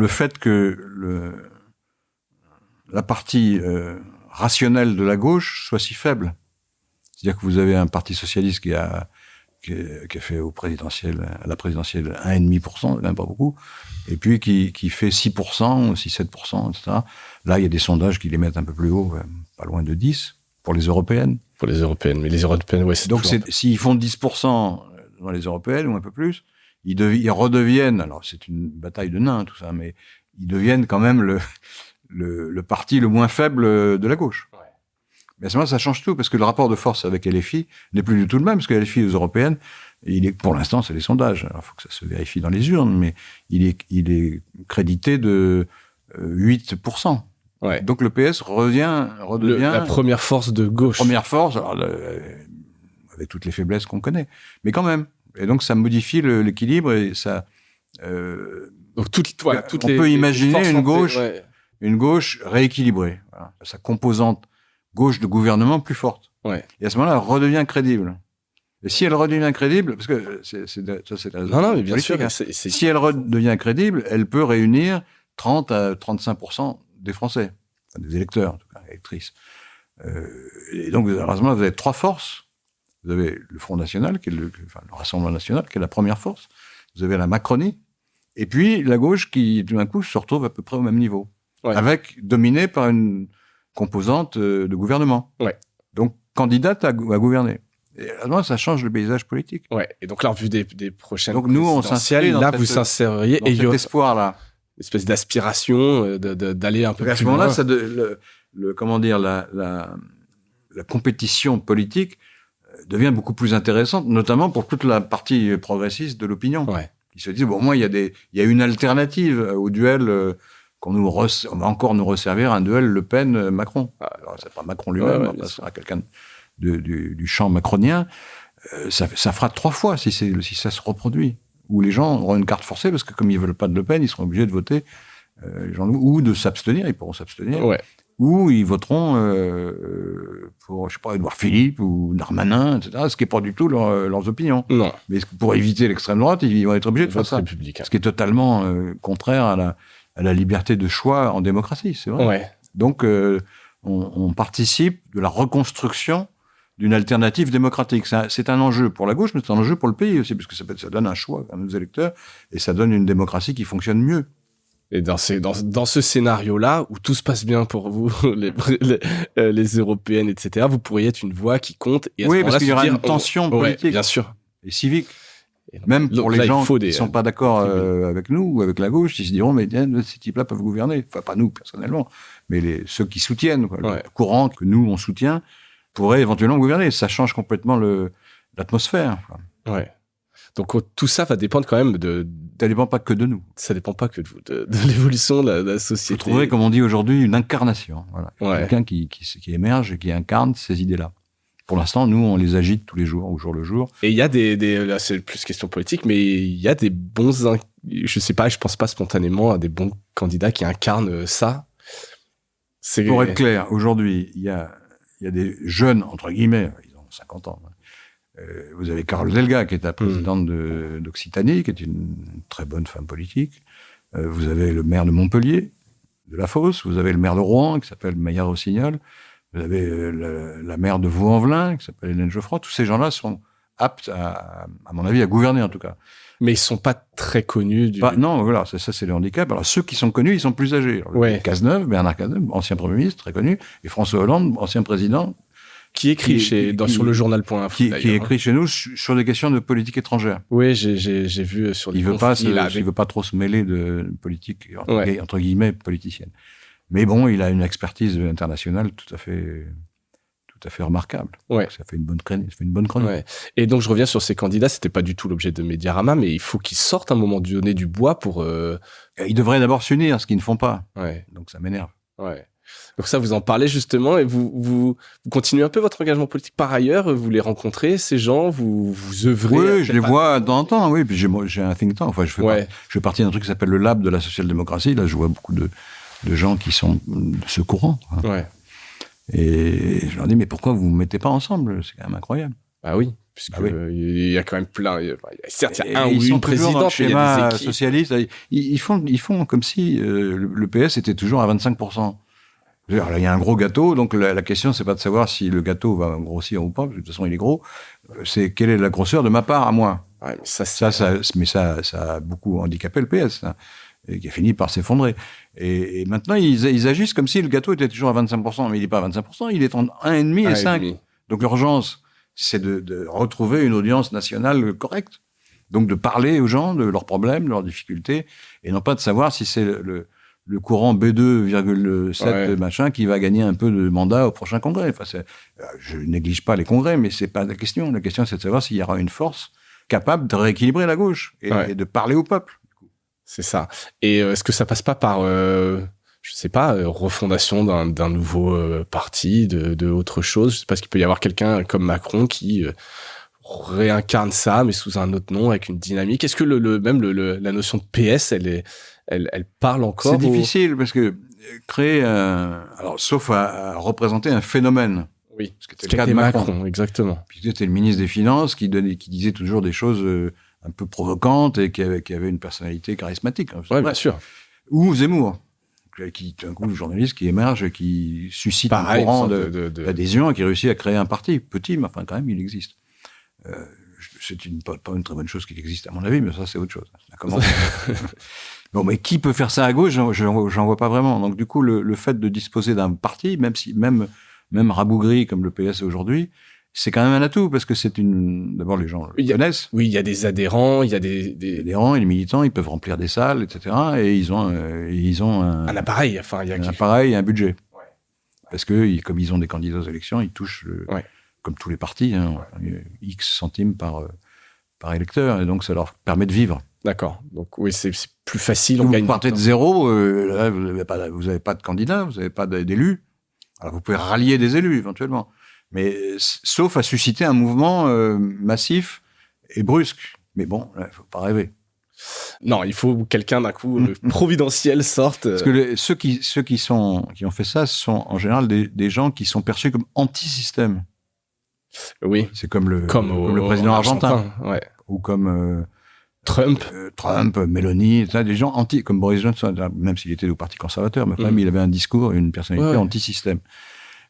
fait que la partie rationnelle de la gauche soit si faible. C'est-à-dire que vous avez un parti socialiste qui a fait à la présidentielle 1,5%, même pas beaucoup, et puis qui fait 6%, 6-7%, etc. Là, il y a des sondages qui les mettent un peu plus haut, pas loin de 10. pour les européennes. Pour les européennes, mais les européennes, ouais, c'est donc toujours... s'ils font 10% dans les européennes ou un peu plus, ils redeviennent. Alors c'est une bataille de nains tout ça, mais ils deviennent quand même le parti le moins faible de la gauche. Ouais. Mais à ce moment-là, ça change tout parce que le rapport de force avec LFI n'est plus du tout le même parce que LFI aux européennes, pour l'instant, c'est les sondages. Alors il faut que ça se vérifie dans les urnes, mais il est crédité de 8%. Ouais. Donc le PS redevient la première force de gauche. Première force, alors, avec toutes les faiblesses qu'on connaît, mais quand même. Et donc ça modifie l'équilibre et ça. Donc on peut imaginer une gauche rééquilibrée. Voilà. Sa composante gauche de gouvernement plus forte. Ouais. Et à ce moment-là, elle redevient crédible. Et si elle redevient crédible, parce que c'est la raison. Non, mais bien sûr. Hein. Si elle redevient crédible, elle peut réunir 30 à 35% des Français, enfin, des électeurs, en tout cas, électrices. Et donc, à ce moment-là, vous avez trois forces. Vous avez le Front National, qui est le Rassemblement National, qui est la première force. Vous avez la Macronie. Et puis, la gauche qui, tout d'un coup, se retrouve à peu près au même niveau. Ouais. Dominée par une composante de gouvernement. Ouais. Donc, candidate à gouverner. Et à ce moment-là, ça change le paysage politique. Ouais. Et donc là, en vue des prochaines donc, nous, on s'inscrit là, vous s'inséreriez. Dans cet espoir-là. Une espèce d'aspiration d'aller un peu plus loin. À ce moment-là, comment dire, la compétition politique devient beaucoup plus intéressante, notamment pour toute la partie progressiste de l'opinion. Ouais. Ils se disent, bon, moi, il y a une alternative au duel on va encore nous resservir un duel Le Pen-Macron. Alors, c'est pas Macron lui-même, ça sera quelqu'un du champ macronien. Ça fera 3 fois si ça se reproduit. Où les gens auront une carte forcée, parce que comme ils veulent pas de Le Pen, ils seront obligés de voter ou de s'abstenir, ils pourront s'abstenir. Ouais. Ou ils voteront pour, je sais pas, Édouard Philippe ou Darmanin, etc., ce qui n'est pas du tout leurs opinions. Non. Mais pour éviter l'extrême droite, ils vont être obligés de faire ça. Ce qui est totalement contraire à la liberté de choix en démocratie, c'est vrai. Ouais. Donc, on participe de la reconstruction d'une alternative démocratique. C'est un enjeu pour la gauche, mais c'est un enjeu pour le pays aussi, parce que ça donne un choix à nos électeurs, et ça donne une démocratie qui fonctionne mieux. Et dans ce scénario-là, où tout se passe bien pour vous, les européennes, etc., vous pourriez être une voix qui compte. Et oui, parce qu'il y aura une tension politique. Bien sûr. Et civique. Même pour les gens qui ne sont pas d'accord avec nous ou avec la gauche, ils se diront, mais ces types-là peuvent gouverner. Enfin, pas nous, personnellement, mais ceux qui soutiennent, quoi, le courant que nous, on soutient, pourraient éventuellement gouverner. Ça change complètement l'atmosphère. Ouais. Donc, tout ça va dépendre quand même Ça dépend pas que de nous. Ça dépend pas que de vous, de l'évolution de la société. Vous trouverez, comme on dit aujourd'hui, une incarnation. Voilà. Ouais. Quelqu'un qui émerge et qui incarne ces idées-là. Pour l'instant, nous, on les agite tous les jours, au jour le jour. Et il y a là, c'est plus question politique, mais il y a des bons, je sais pas, je pense pas spontanément à des bons candidats qui incarnent ça. Pour être clair, aujourd'hui, il y a des jeunes, entre guillemets, ils ont 50 ans. Vous avez Carole Delga, qui est la présidente d'Occitanie, qui est une très bonne femme politique. Vous avez le maire de Montpellier, de La Fosse. Vous avez le maire de Rouen, qui s'appelle Maillard Rossignol. Vous avez la maire de Vaux-en-Velin, qui s'appelle Hélène Geoffroy. Tous ces gens-là sont aptes, à mon avis, à gouverner, en tout cas. Mais ils sont pas très connus. Non, voilà, ça c'est le handicap. Alors, ceux qui sont connus, ils sont plus âgés. Cazeneuve, Bernard Cazeneuve, ancien Premier ministre, très connu, et François Hollande, ancien président. Qui écrit sur le journal.info, qui écrit chez nous sur des questions de politique étrangère. Oui, j'ai vu sur les conflits. Il veut pas trop se mêler de politique, entre guillemets, politicienne. Mais bon, il a une expertise internationale tout à fait remarquable. Ouais. Ça fait une bonne chronique. Ouais. Et donc, je reviens sur ces candidats. C'était pas du tout l'objet de Mediarama, mais il faut qu'ils sortent à un moment donné du bois pour... Ils devraient d'abord s'unir, ce qu'ils ne font pas. Ouais. Donc, ça m'énerve. Ouais. Donc ça, vous en parlez justement, et vous continuez un peu votre engagement politique par ailleurs. Vous les rencontrez, ces gens, vous œuvrez. Oui, je les vois de temps en temps. Oui, puis j'ai un think tank. Enfin, je fais partie d'un truc qui s'appelle le Lab de la social-démocratie. Là, je vois beaucoup de gens qui sont de ce courant. Hein. Ouais. Et je leur dis, mais pourquoi vous ne vous mettez pas ensemble? C'est quand même incroyable. Ah oui, puisque il y a quand même plein. Certes, il y a un ou une présidente, mais il y a des équipes socialistes. Ils font comme si le PS était toujours à 25%. Il y a un gros gâteau, donc la question, c'est pas de savoir si le gâteau va grossir ou pas, parce que de toute façon, il est gros. C'est quelle est la grosseur de ma part à moi. Ouais, mais ça a beaucoup handicapé le PS. Hein. et qui a fini par s'effondrer. Et maintenant, ils agissent comme si le gâteau était toujours à 25%, mais il n'est pas à 25%, il est entre 1,5 et 5. Donc l'urgence, c'est de retrouver une audience nationale correcte. Donc de parler aux gens de leurs problèmes, de leurs difficultés, et non pas de savoir si c'est le courant B2,7 machin qui va gagner un peu de mandat au prochain congrès. Enfin, je néglige pas les congrès, mais c'est pas la question. La question, c'est de savoir s'il y aura une force capable de rééquilibrer la gauche et de parler au peuple. C'est ça. Et est-ce que ça passe pas par, je sais pas, refondation d'un nouveau parti, de autre chose? Je sais pas, qu'il peut y avoir quelqu'un comme Macron qui réincarne ça, mais sous un autre nom, avec une dynamique. Est-ce que même la notion de PS, elle parle encore? C'est difficile parce que créer alors sauf à représenter un phénomène. Oui, c'était le cas de Macron, exactement. Puis c'était le ministre des Finances qui disait toujours des choses un peu provocantes et qui avait une personnalité charismatique. Ouais, bien sûr. Ou Zemmour, qui un coup, le journaliste qui émerge et qui suscite un courant d'adhésion et qui réussit à créer un parti petit, mais enfin quand même il existe. C'est pas une très bonne chose qu'il existe à mon avis, mais ça c'est autre chose. Bon, mais qui peut faire ça à gauche? J'en vois pas vraiment. Donc du coup, le fait de disposer d'un parti, même rabougri comme le PS aujourd'hui, c'est quand même un atout parce que d'abord les gens le connaissent. Oui, il y a des adhérents, il y a des adhérents et les militants, ils peuvent remplir des salles, etc. Et ils ont un appareil, et un budget. Ouais. Parce que comme ils ont des candidats aux élections, ils touchent comme tous les partis, X centimes par électeur, et donc ça leur permet de vivre. D'accord. Donc oui, c'est plus facile. Vous partez de zéro, là, vous n'avez pas de candidat, vous n'avez pas d'élus. Alors vous pouvez rallier des élus éventuellement, mais sauf à susciter un mouvement massif et brusque. Mais bon, il ne faut pas rêver. Non, il faut quelqu'un d'un coup providentiel sorte. Parce que ceux qui ont fait ça, ce sont en général des gens qui sont perçus comme anti-système. Oui. C'est comme le président argentin. Ouais. Ou comme Trump, Meloni, des gens comme Boris Johnson, même s'il était au Parti conservateur, mais quand même il avait un discours et une personnalité anti-système.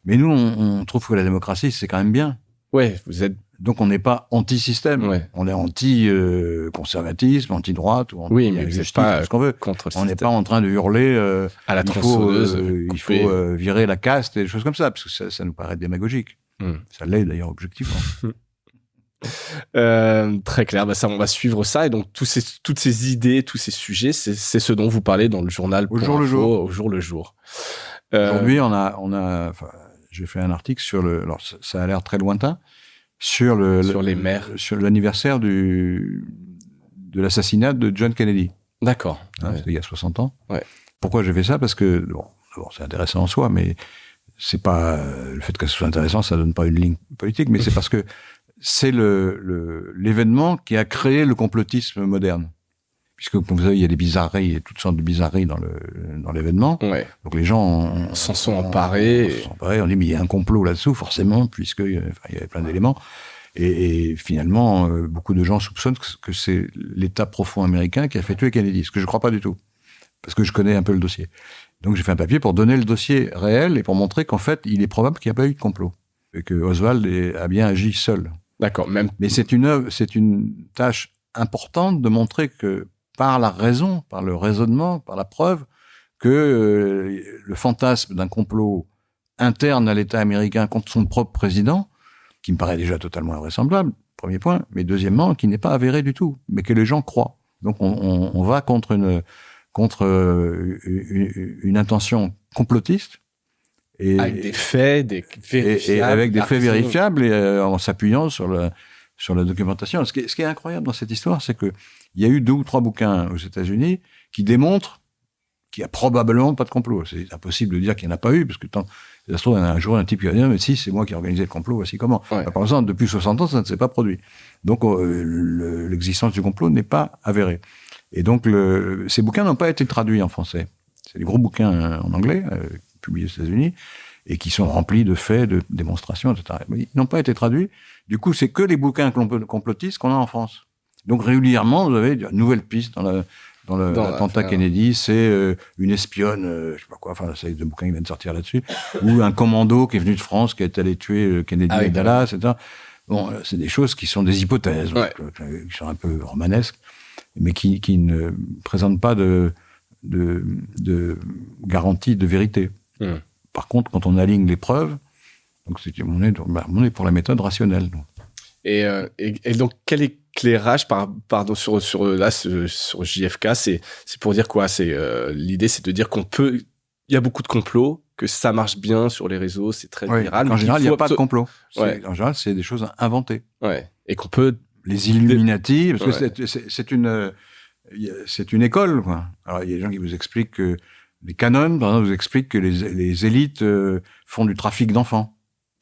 Mais nous, on trouve que la démocratie, c'est quand même bien. Ouais, vous êtes. Donc on n'est pas anti-système. Ouais. On est anti-conservatisme, anti-droite, ou oui, mais vous n'êtes pas ce qu'on veut. Contre le on n'est pas en train de hurler à la tronçonneuse. Il faut virer la caste et des choses comme ça, parce que ça nous paraît démagogique. Ça l'est d'ailleurs objectivement. Très clair, ça, on va suivre ça, et donc toutes ces idées, tous ces sujets, c'est ce dont vous parlez dans le journal au jour le jour. Aujourd'hui, j'ai fait un article alors ça a l'air très lointain, sur les maires, sur l'anniversaire de l'assassinat de John Kennedy. D'accord. C'était il y a 60 ans. Ouais. Pourquoi j'ai fait ça? Parce que d'abord, c'est intéressant en soi, mais c'est pas le fait que ce soit intéressant, ça donne pas une ligne politique, mais c'est parce que c'est l'événement qui a créé le complotisme moderne. Puisque, comme vous savez, il y a des bizarreries, il y a toutes sortes de bizarreries dans l'événement. Ouais. Donc les gens s'en sont emparés. On dit, mais il y a un complot là-dessous, forcément, puisqu'il y avait plein d'éléments. Et finalement, beaucoup de gens soupçonnent que c'est l'État profond américain qui a fait tuer Kennedy, ce que je ne crois pas du tout. Parce que je connais un peu le dossier. Donc j'ai fait un papier pour donner le dossier réel et pour montrer qu'en fait, il est probable qu'il n'y a pas eu de complot. Et que Oswald a bien agi seul. D'accord. Mais c'est une tâche importante de montrer que par la raison, par le raisonnement, par la preuve, que le fantasme d'un complot interne à l'État américain contre son propre président, qui me paraît déjà totalement invraisemblable, premier point, mais deuxièmement, qui n'est pas avéré du tout, mais que les gens croient. Donc on va contre une intention complotiste, et avec des faits, et avec des faits vérifiables, et en s'appuyant sur la documentation. Ce qui est incroyable dans cette histoire, c'est que il y a eu 2 ou 3 bouquins aux États-Unis qui démontrent qu'il n'y a probablement pas de complot. C'est impossible de dire qu'il n'y en a pas eu, parce que ça se trouve, un jour, un type qui va dire, mais si, c'est moi qui ai organisé le complot, voici comment. Ouais. Par exemple, depuis 60 ans, ça ne s'est pas produit. Donc, l'existence du complot n'est pas avérée. Et donc, ces bouquins n'ont pas été traduits en français. C'est des gros bouquins en anglais, publiés aux États-Unis, et qui sont remplis de faits, de démonstrations, etc. Mais ils n'ont pas été traduits. Du coup, c'est que les bouquins complotistes qu'on a en France. Donc, régulièrement, vous avez une nouvelle piste dans l'attentat Kennedy, c'est une espionne, je sais pas quoi, enfin, c'est des bouquins qui viennent de sortir là-dessus, ou un commando qui est venu de France, qui est allé tuer Kennedy à Dallas, etc. Bon, c'est des choses qui sont des hypothèses, qui sont un peu romanesques, mais qui ne présentent pas de garantie de vérité. Par contre, quand on aligne les preuves, donc on est pour la méthode rationnelle. Donc. Et donc, quel éclairage sur JFK, c'est pour dire quoi? L'idée, c'est de dire il y a beaucoup de complots, que ça marche bien sur les réseaux, c'est très viral. En général, il n'y a pas de complot. Ouais. En général, c'est des choses inventées. Ouais. Et qu'on peut... Les Illuminati, parce que c'est une école, quoi. Alors, il y a des gens qui vous expliquent que les canons, par exemple, vous expliquent que les élites font du trafic d'enfants.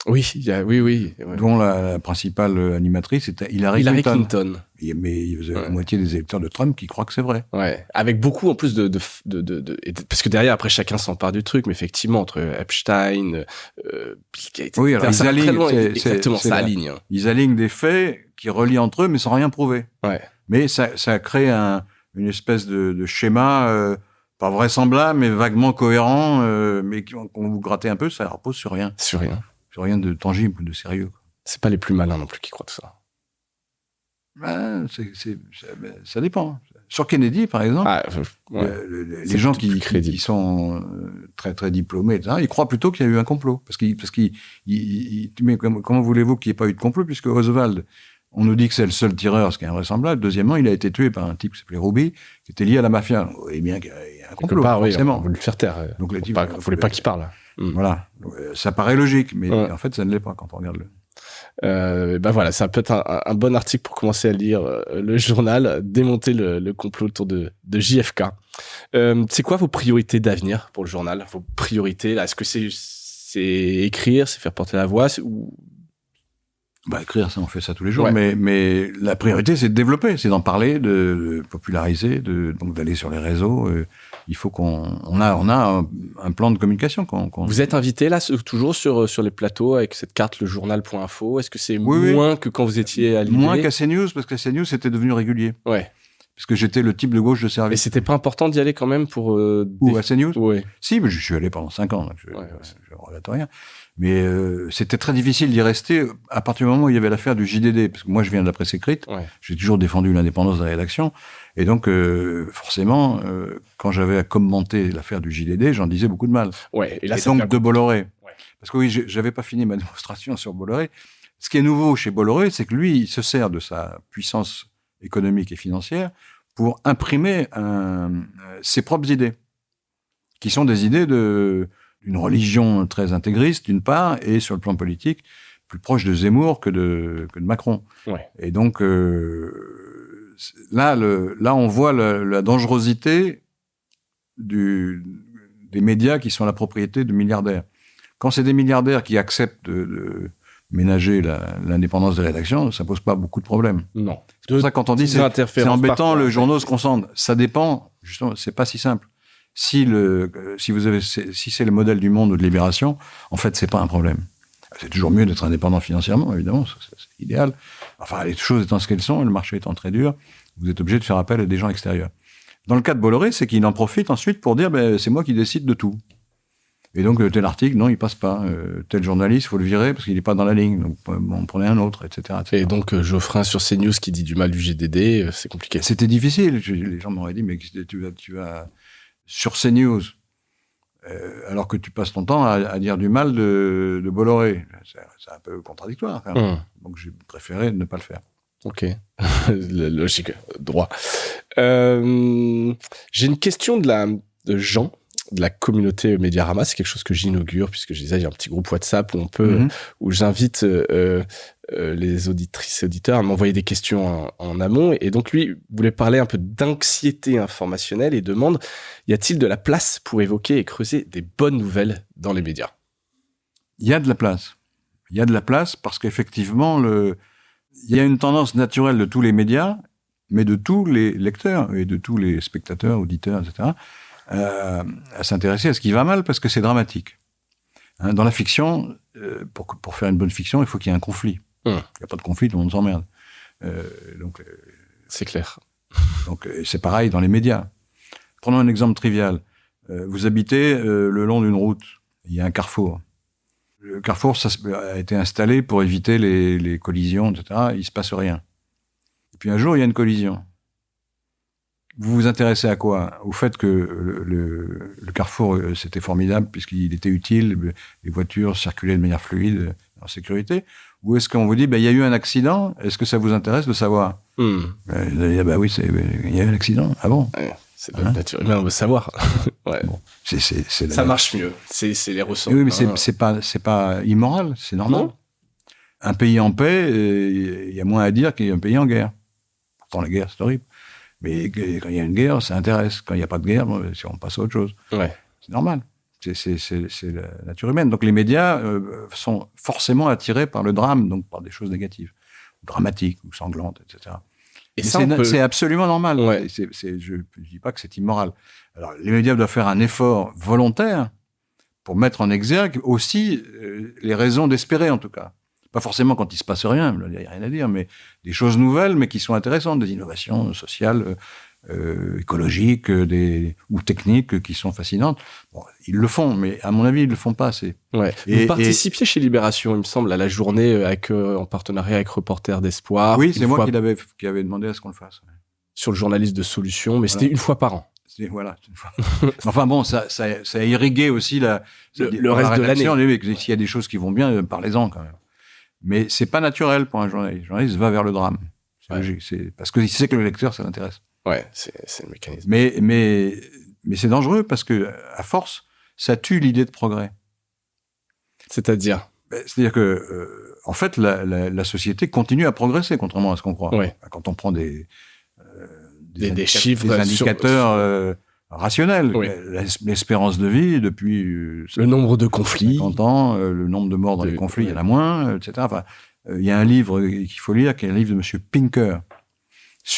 Oui, oui. Dont la principale animatrice était Hillary Clinton. Mais il y a la moitié des électeurs de Trump qui croient que c'est vrai. Ouais. Avec beaucoup, en plus, parce que derrière, après, chacun s'empare du truc, mais effectivement, entre Epstein, Bill Gates, oui, alors ils alignent, exactement, ça aligne. Hein. Ils alignent des faits qui relient entre eux, mais sans rien prouver. Ouais. Mais ça crée une espèce de schéma, pas vraisemblable, mais vaguement cohérent, mais quand vous grattez un peu, ça repose sur rien. Sur rien De tangible, de sérieux. C'est pas les plus malins non plus qui croient tout ça. Ça dépend. Sur Kennedy, par exemple, les gens qui sont très très diplômés, etc., ils croient plutôt qu'il y a eu un complot, mais comment voulez-vous qu'il n'y ait pas eu de complot, puisque Oswald, on nous dit que c'est le seul tireur, ce qui est invraisemblable. Deuxièmement, il a été tué par un type qui s'appelait Ruby, qui était lié à la mafia. Et bien qu'il y a un complot, forcément. On veut le faire taire. Donc il ne voulait pas qu'il parle. Voilà, ça paraît logique, mais en fait, ça ne l'est pas quand on regarde voilà, ça peut être un bon article pour commencer à lire le journal, démonter le complot autour de JFK. C'est quoi vos priorités d'avenir pour le journal? Vos priorités, là, est-ce que c'est écrire, c'est faire porter la voix, ou... Écrire, ça, on fait ça tous les jours, mais la priorité, c'est de développer, c'est d'en parler, de populariser, donc d'aller sur les réseaux. Il faut on a un plan de communication. Vous êtes invité là toujours sur les plateaux avec cette carte lejournal.info. Est-ce que c'est moins que quand vous étiez à l'ID? Moins qu'à CNews, parce que CNews c'était devenu régulier. Ouais. Parce que j'étais le type de gauche de service. Et c'était pas important d'y aller quand même pour... Ou à CNews? Oui. Si, mais je suis allé pendant 5 ans, donc je regrette rien. Mais c'était très difficile d'y rester à partir du moment où il y avait l'affaire du JDD, parce que moi je viens de la presse écrite, j'ai toujours défendu l'indépendance de la rédaction, et donc forcément, quand j'avais à commenter l'affaire du JDD, j'en disais beaucoup de mal. Ouais, et donc de Bolloré. Ouais. Parce que oui, j'avais pas fini ma démonstration sur Bolloré. Ce qui est nouveau chez Bolloré, c'est que lui, il se sert de sa puissance économique et financière pour imprimer ses propres idées, qui sont des idées d'une religion très intégriste, d'une part, et sur le plan politique, plus proche de Zemmour que de Macron. Ouais. Et donc, là, on voit la dangerosité des médias qui sont la propriété de milliardaires. Quand c'est des milliardaires qui acceptent de ménager l'indépendance des rédactions, ça pose pas beaucoup de problèmes. Non. C'est pour ça que quand on dit c'est embêtant, le journaux se concentre. Ça dépend, justement, c'est pas si simple. Si c'est le modèle du Monde ou de Libération, en fait, c'est pas un problème. C'est toujours mieux d'être indépendant financièrement, évidemment, c'est idéal. Enfin, les choses étant ce qu'elles sont, le marché étant très dur, vous êtes obligé de faire appel à des gens extérieurs. Dans le cas de Bolloré, c'est qu'il en profite ensuite pour dire, c'est moi qui décide de tout. Et donc, tel article, non, il passe pas. Tel journaliste, faut le virer parce qu'il n'est pas dans la ligne. Donc, on prenait un autre, etc., etc. Et donc, Geoffrin sur CNews qui dit du mal du GDD, c'est compliqué. C'était difficile. Les gens m'auraient dit, mais tu vas sur CNews, alors que tu passes ton temps à dire du mal de Bolloré. C'est un peu contradictoire, quand même. Donc, j'ai préféré ne pas le faire. Ok. Logique. Droit. J'ai une question de Jean, de la communauté Mediarama. C'est quelque chose que j'inaugure, puisque je disais, il y a un petit groupe WhatsApp où j'invite les auditrices et auditeurs à m'envoyer des questions en amont. Et donc, lui voulait parler un peu d'anxiété informationnelle et demande, y a-t-il de la place pour évoquer et creuser des bonnes nouvelles dans les médias? Il y a de la place. Il y a de la place parce qu'effectivement, il y a une tendance naturelle de tous les médias, mais de tous les lecteurs et de tous les spectateurs, auditeurs, etc., à s'intéresser à ce qui va mal parce que c'est dramatique. Hein, dans la fiction, pour faire une bonne fiction, il faut qu'il y ait un conflit. Il n'y a pas de conflit, tout le monde s'emmerde. C'est clair. Donc c'est pareil dans les médias. Prenons un exemple trivial. Vous habitez le long d'une route. Il y a un carrefour. Le carrefour, ça a été installé pour éviter les collisions, etc. Il ne se passe rien. Et puis un jour, il y a une collision. Vous vous intéressez à quoi? Au fait que le carrefour, c'était formidable puisqu'il était utile, les voitures circulaient de manière fluide, en sécurité. Ou est-ce qu'on vous dit, il y a eu un accident, est-ce que ça vous intéresse de savoir? Oui, il y a eu un accident. Ah bon? Ouais, c'est de nature humaine, on veut savoir. Ouais. Bon, ça marche mieux. C'est les ressorts. Oui, mais c'est pas immoral, c'est normal. Non. Un pays en paix, il y a moins à dire qu'il y a un pays en guerre. Pourtant, la guerre, c'est horrible. Mais quand il y a une guerre, ça intéresse. Quand il n'y a pas de guerre, on passe à autre chose. Ouais. C'est normal. C'est la nature humaine. Donc les médias sont forcément attirés par le drame, donc par des choses négatives, dramatiques ou sanglantes, etc. Et c'est absolument normal. Ouais. Je ne dis pas que c'est immoral. Alors les médias doivent faire un effort volontaire pour mettre en exergue aussi les raisons d'espérer, en tout cas. Pas forcément quand il se passe rien, il n'y a rien à dire, mais des choses nouvelles, mais qui sont intéressantes, des innovations sociales, écologiques ou techniques qui sont fascinantes. Bon, ils le font, mais à mon avis, ils le font pas assez. Ouais. Vous participiez chez Libération, il me semble, à la journée en partenariat avec Reporters d'Espoir. Oui, c'est moi qui avait demandé à ce qu'on le fasse. Ouais. Sur le journaliste de Solutions, mais c'était une fois par an. Voilà, une fois. Enfin bon, ça a irrigué aussi le reste de l'année. S'il y a des choses qui vont bien, parlez-en quand même. Mais c'est pas naturel pour un journaliste. Le journaliste va vers le drame. C'est logique. C'est parce qu'il sait que le lecteur, ça l'intéresse. Ouais, c'est le mécanisme. Mais c'est dangereux parce que, à force, ça tue l'idée de progrès. C'est-à-dire que, en fait, la société continue à progresser, contrairement à ce qu'on croit. Ouais. Quand on prend des chiffres, des indicateurs rationnels. Oui. L'espérance de vie depuis... le nombre de conflits. 50 ans, le nombre de morts dans les conflits, il y en a moins, etc. Enfin, il y a un livre qu'il faut lire, qui est un livre de M. Pinker.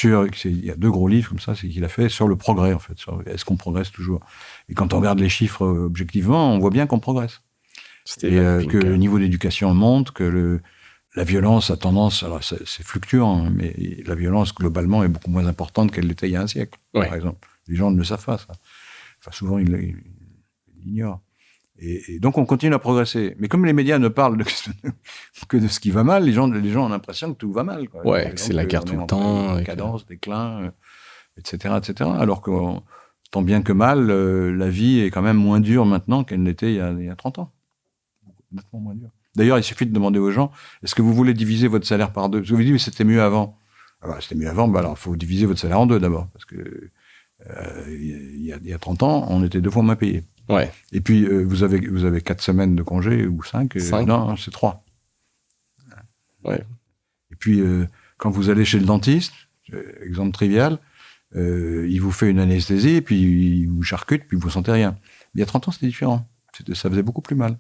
Il y a 2 gros livres comme ça, c'est qu'il a fait sur le progrès, en fait. Est-ce qu'on progresse toujours? Et quand on regarde les chiffres objectivement, on voit bien qu'on progresse. Et que le niveau d'éducation monte, que la violence a tendance... Alors, c'est fluctuant, hein, mais la violence, globalement, est beaucoup moins importante qu'elle l'était il y a un siècle, par exemple. Les gens ne le savent pas, ça. Enfin, souvent, ils l'ignorent. Et donc, on continue à progresser. Mais comme les médias ne parlent que de ce qui va mal, les gens ont l'impression que tout va mal. Quoi. Ouais, que c'est la guerre tout le temps. Cadence, déclin, etc., etc. Alors que, tant bien que mal, la vie est quand même moins dure maintenant qu'elle n'était il y a 30 ans. Nettement moins dure. D'ailleurs, il suffit de demander aux gens, est-ce que vous voulez diviser votre salaire par 2? Parce que vous dites, mais c'était mieux avant. C'était mieux avant, alors il faut diviser votre salaire en 2 d'abord. Parce que il y a 30 ans, on était 2 fois moins payé. Ouais. Et puis, vous avez 4 semaines de congé, ou 5. 5. Non, c'est 3. Ouais. Et puis, quand vous allez chez le dentiste, exemple trivial, il vous fait une anesthésie, puis il vous charcute, puis vous sentez rien. Il y a 30 ans, c'était différent. Ça faisait beaucoup plus mal.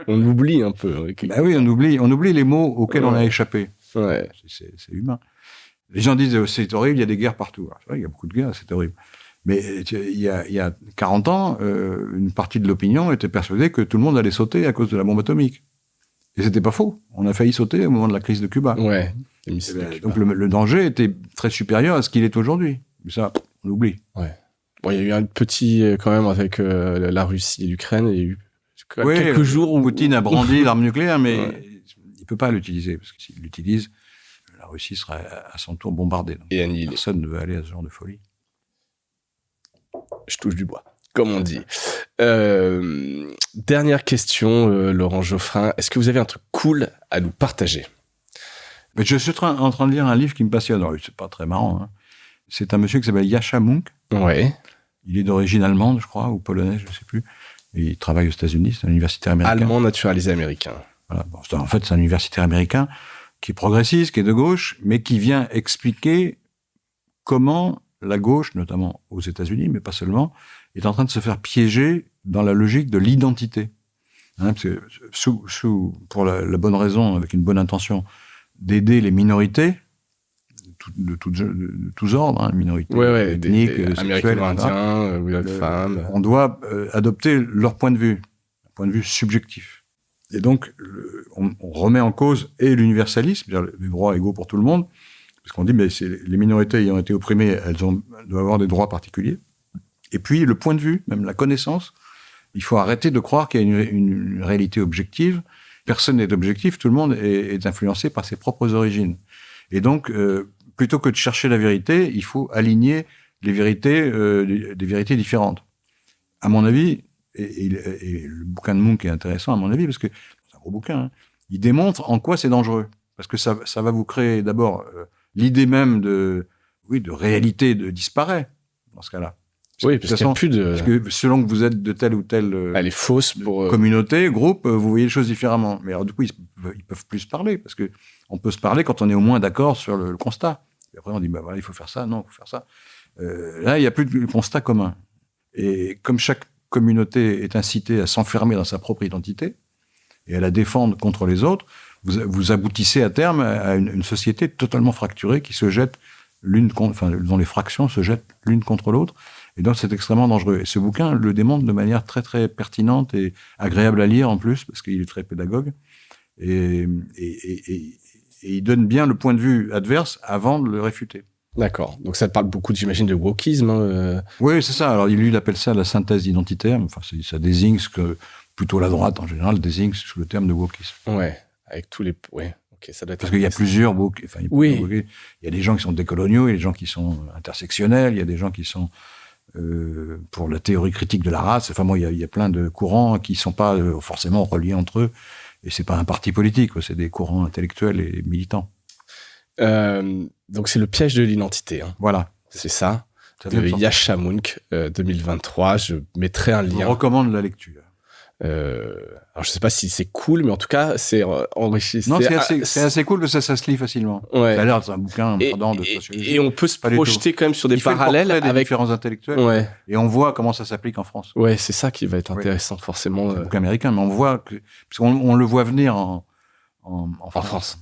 On oublie un peu. Bah oui, on oublie les mots auxquels on a échappé. Ouais. C'est humain. Les gens disent, c'est horrible, il y a des guerres partout. Alors, c'est vrai, il y a beaucoup de guerres, c'est horrible. Mais il y a 40 ans, une partie de l'opinion était persuadée que tout le monde allait sauter à cause de la bombe atomique. Et c'était pas faux. On a failli sauter au moment de la crise de Cuba. Ouais. Donc le danger était très supérieur à ce qu'il est aujourd'hui. Mais ça, on l'oublie. Ouais. Bon, il y a eu un petit, quand même, avec la Russie et l'Ukraine, il y a eu quelques jours où Poutine a brandi l'arme nucléaire, mais il peut pas l'utiliser, parce que s'il l'utilise, la Russie sera à son tour bombardée. Donc et annihilée. Personne ne veut aller à ce genre de folie. Je touche du bois, comme on dit. Dernière question, Laurent Geoffrin. Est-ce que vous avez un truc cool à nous partager? Mais je suis en train de lire un livre qui me passionne. Alors, c'est pas très marrant. Hein. C'est un monsieur qui s'appelle Yascha Mounk. Ouais. Il est d'origine allemande, je crois, ou polonaise, je ne sais plus. Et il travaille aux États-Unis, c'est un universitaire américain. Allemand naturalisé américain. Voilà. Bon, en fait, c'est un universitaire américain qui est progressiste, qui est de gauche, mais qui vient expliquer comment la gauche, notamment aux États-Unis, mais pas seulement, est en train de se faire piéger dans la logique de l'identité. Hein, parce que pour la bonne raison, avec une bonne intention, d'aider les minorités, de tous ordres, hein, minorités ethniques, sexuelles, indiens, femmes. On doit adopter leur point de vue, un point de vue subjectif. Et donc, on remet en cause et l'universalisme, c'est-à-dire les droits égaux pour tout le monde, parce qu'on dit, mais les minorités ayant été opprimées, elles doivent avoir des droits particuliers. Et puis, le point de vue, même la connaissance, il faut arrêter de croire qu'il y a une réalité objective. Personne n'est objectif, tout le monde est influencé par ses propres origines. Et donc, plutôt que de chercher la vérité, il faut aligner les vérités, des vérités différentes. À mon avis, et le bouquin de Munk est intéressant à mon avis, parce que c'est un gros bouquin, hein, il démontre en quoi c'est dangereux. Parce que ça va vous créer d'abord l'idée même de réalité disparaît dans ce cas-là. Oui, parce qu'il n'y a plus de... Parce que selon que vous êtes de telle ou telle elle est fausse pour communauté, groupe, vous voyez les choses différemment. Mais alors du coup, ils peuvent plus se parler, parce que on peut se parler quand on est au moins d'accord sur le constat. Et après, on dit, bah voilà, il faut faire ça, non, il faut faire ça. Là, il n'y a plus de constat commun. Et comme chaque communauté est incitée à s'enfermer dans sa propre identité et à la défendre contre les autres, vous aboutissez à terme à une société totalement fracturée qui se jette dont les fractions se jettent l'une contre l'autre. Et donc, c'est extrêmement dangereux. Et ce bouquin le démontre de manière très, très pertinente et agréable à lire en plus, parce qu'il est très pédagogue. Et il donne bien le point de vue adverse avant de le réfuter. D'accord. Donc, ça te parle beaucoup, j'imagine, de wokisme. Hein, Oui, c'est ça. Alors, lui, il appelle ça la synthèse identitaire. Enfin, ça désigne ce que plutôt la droite, en général, désigne sous le terme de wokisme. Ouais. Avec tous les... Ouais. Okay, ça doit être parce qu'il y a plusieurs wok. Enfin, il y a des gens qui sont décoloniaux, il y a des gens qui sont intersectionnels, il y a des gens qui sont... pour la théorie critique de la race. Enfin, il y a plein de courants qui ne sont pas forcément reliés entre eux. Et ce n'est pas un parti politique, c'est des courants intellectuels et militants. Donc, c'est le piège de l'identité. Hein. Voilà. C'est ça. De Yascha Mounk, 2023. Je mettrai un lien. Je recommande la lecture. Alors, je ne sais pas si c'est cool, mais en tout cas, c'est enrichissant. Non, c'est assez cool parce que ça se lit facilement. Ouais. Ça a l'air d'être un bouquin perdant de sociologie. Et on peut se projeter quand même sur des parallèles avec des différents intellectuels. Ouais. Et on voit comment ça s'applique en France. Ouais, c'est ça qui va être intéressant, forcément. C'est un bouquin américain, mais on voit parce qu'on le voit venir en France.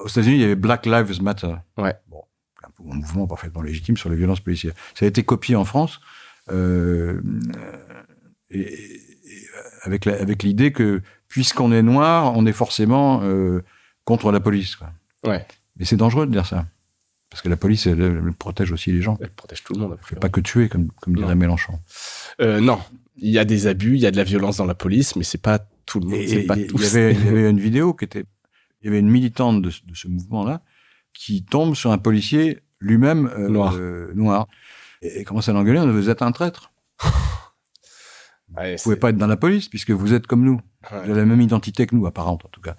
Aux États-Unis, il y avait Black Lives Matter. Ouais. Bon, un mouvement parfaitement légitime sur les violences policières. Ça a été copié en France. Avec l'idée que, puisqu'on est noir, on est forcément contre la police. Quoi. Ouais. Mais c'est dangereux de dire ça. Parce que la police, elle protège aussi les gens. Elle protège tout le monde. Elle ne fait pas que tuer, comme dirait Mélenchon. Non. Il y a des abus, il y a de la violence dans la police, mais c'est pas tout le monde. C'est pas tous. Il y avait une vidéo il y avait une militante de ce mouvement-là qui tombe sur un policier lui-même noir. Et commence à l'engueuler, vous êtes un traître. Ouais, vous pouvez pas être dans la police puisque vous êtes comme nous. Ouais. Vous avez la même identité que nous, apparente en tout cas.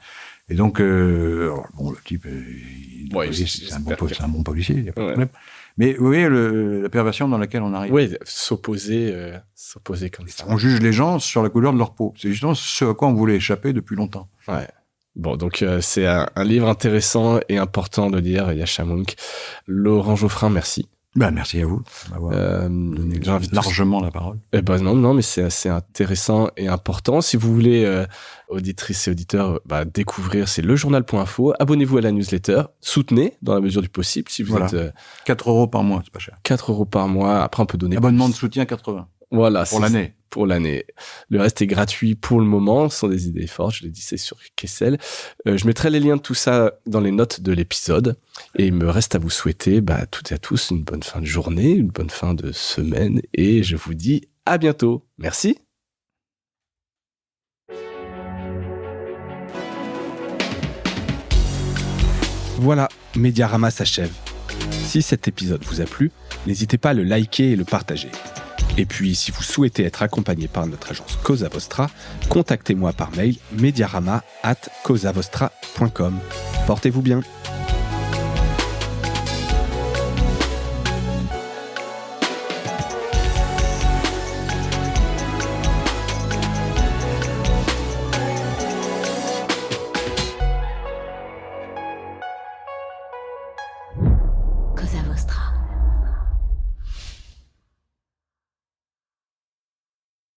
Et donc, le type, c'est un bon policier, il n'y a pas de problème. Mais vous voyez la perversion dans laquelle on arrive. Oui, s'opposer comme ça. On juge les gens sur la couleur de leur peau. C'est justement ce à quoi on voulait échapper depuis longtemps. Ouais. Bon, donc c'est un livre intéressant et important de lire, Yascha Mounk. Laurent Geoffrin, merci. Merci à vous d'avoir donné largement la parole. Non, mais c'est assez intéressant et important. Si vous voulez, auditrices et auditeurs, découvrir, c'est lejournal.info. Abonnez-vous à la newsletter. Soutenez dans la mesure du possible. Si vous êtes 4 € par mois, c'est pas cher. 4 € par mois. Après, on peut donner. Abonnement de soutien 80. Voilà. Pour l'année. Pour l'année. Le reste est gratuit pour le moment. Ce sont des idées fortes. Je l'ai dit, c'est sur Kessel. Je mettrai les liens de tout ça dans les notes de l'épisode. Et il me reste à vous souhaiter, toutes et à tous, une bonne fin de journée, une bonne fin de semaine. Et je vous dis à bientôt. Merci. Voilà, Mediarama s'achève. Si cet épisode vous a plu, n'hésitez pas à le liker et le partager. Et puis, si vous souhaitez être accompagné par notre agence Cosa Vostra, contactez-moi par mail mediarama@cosavostra.com. Portez-vous bien.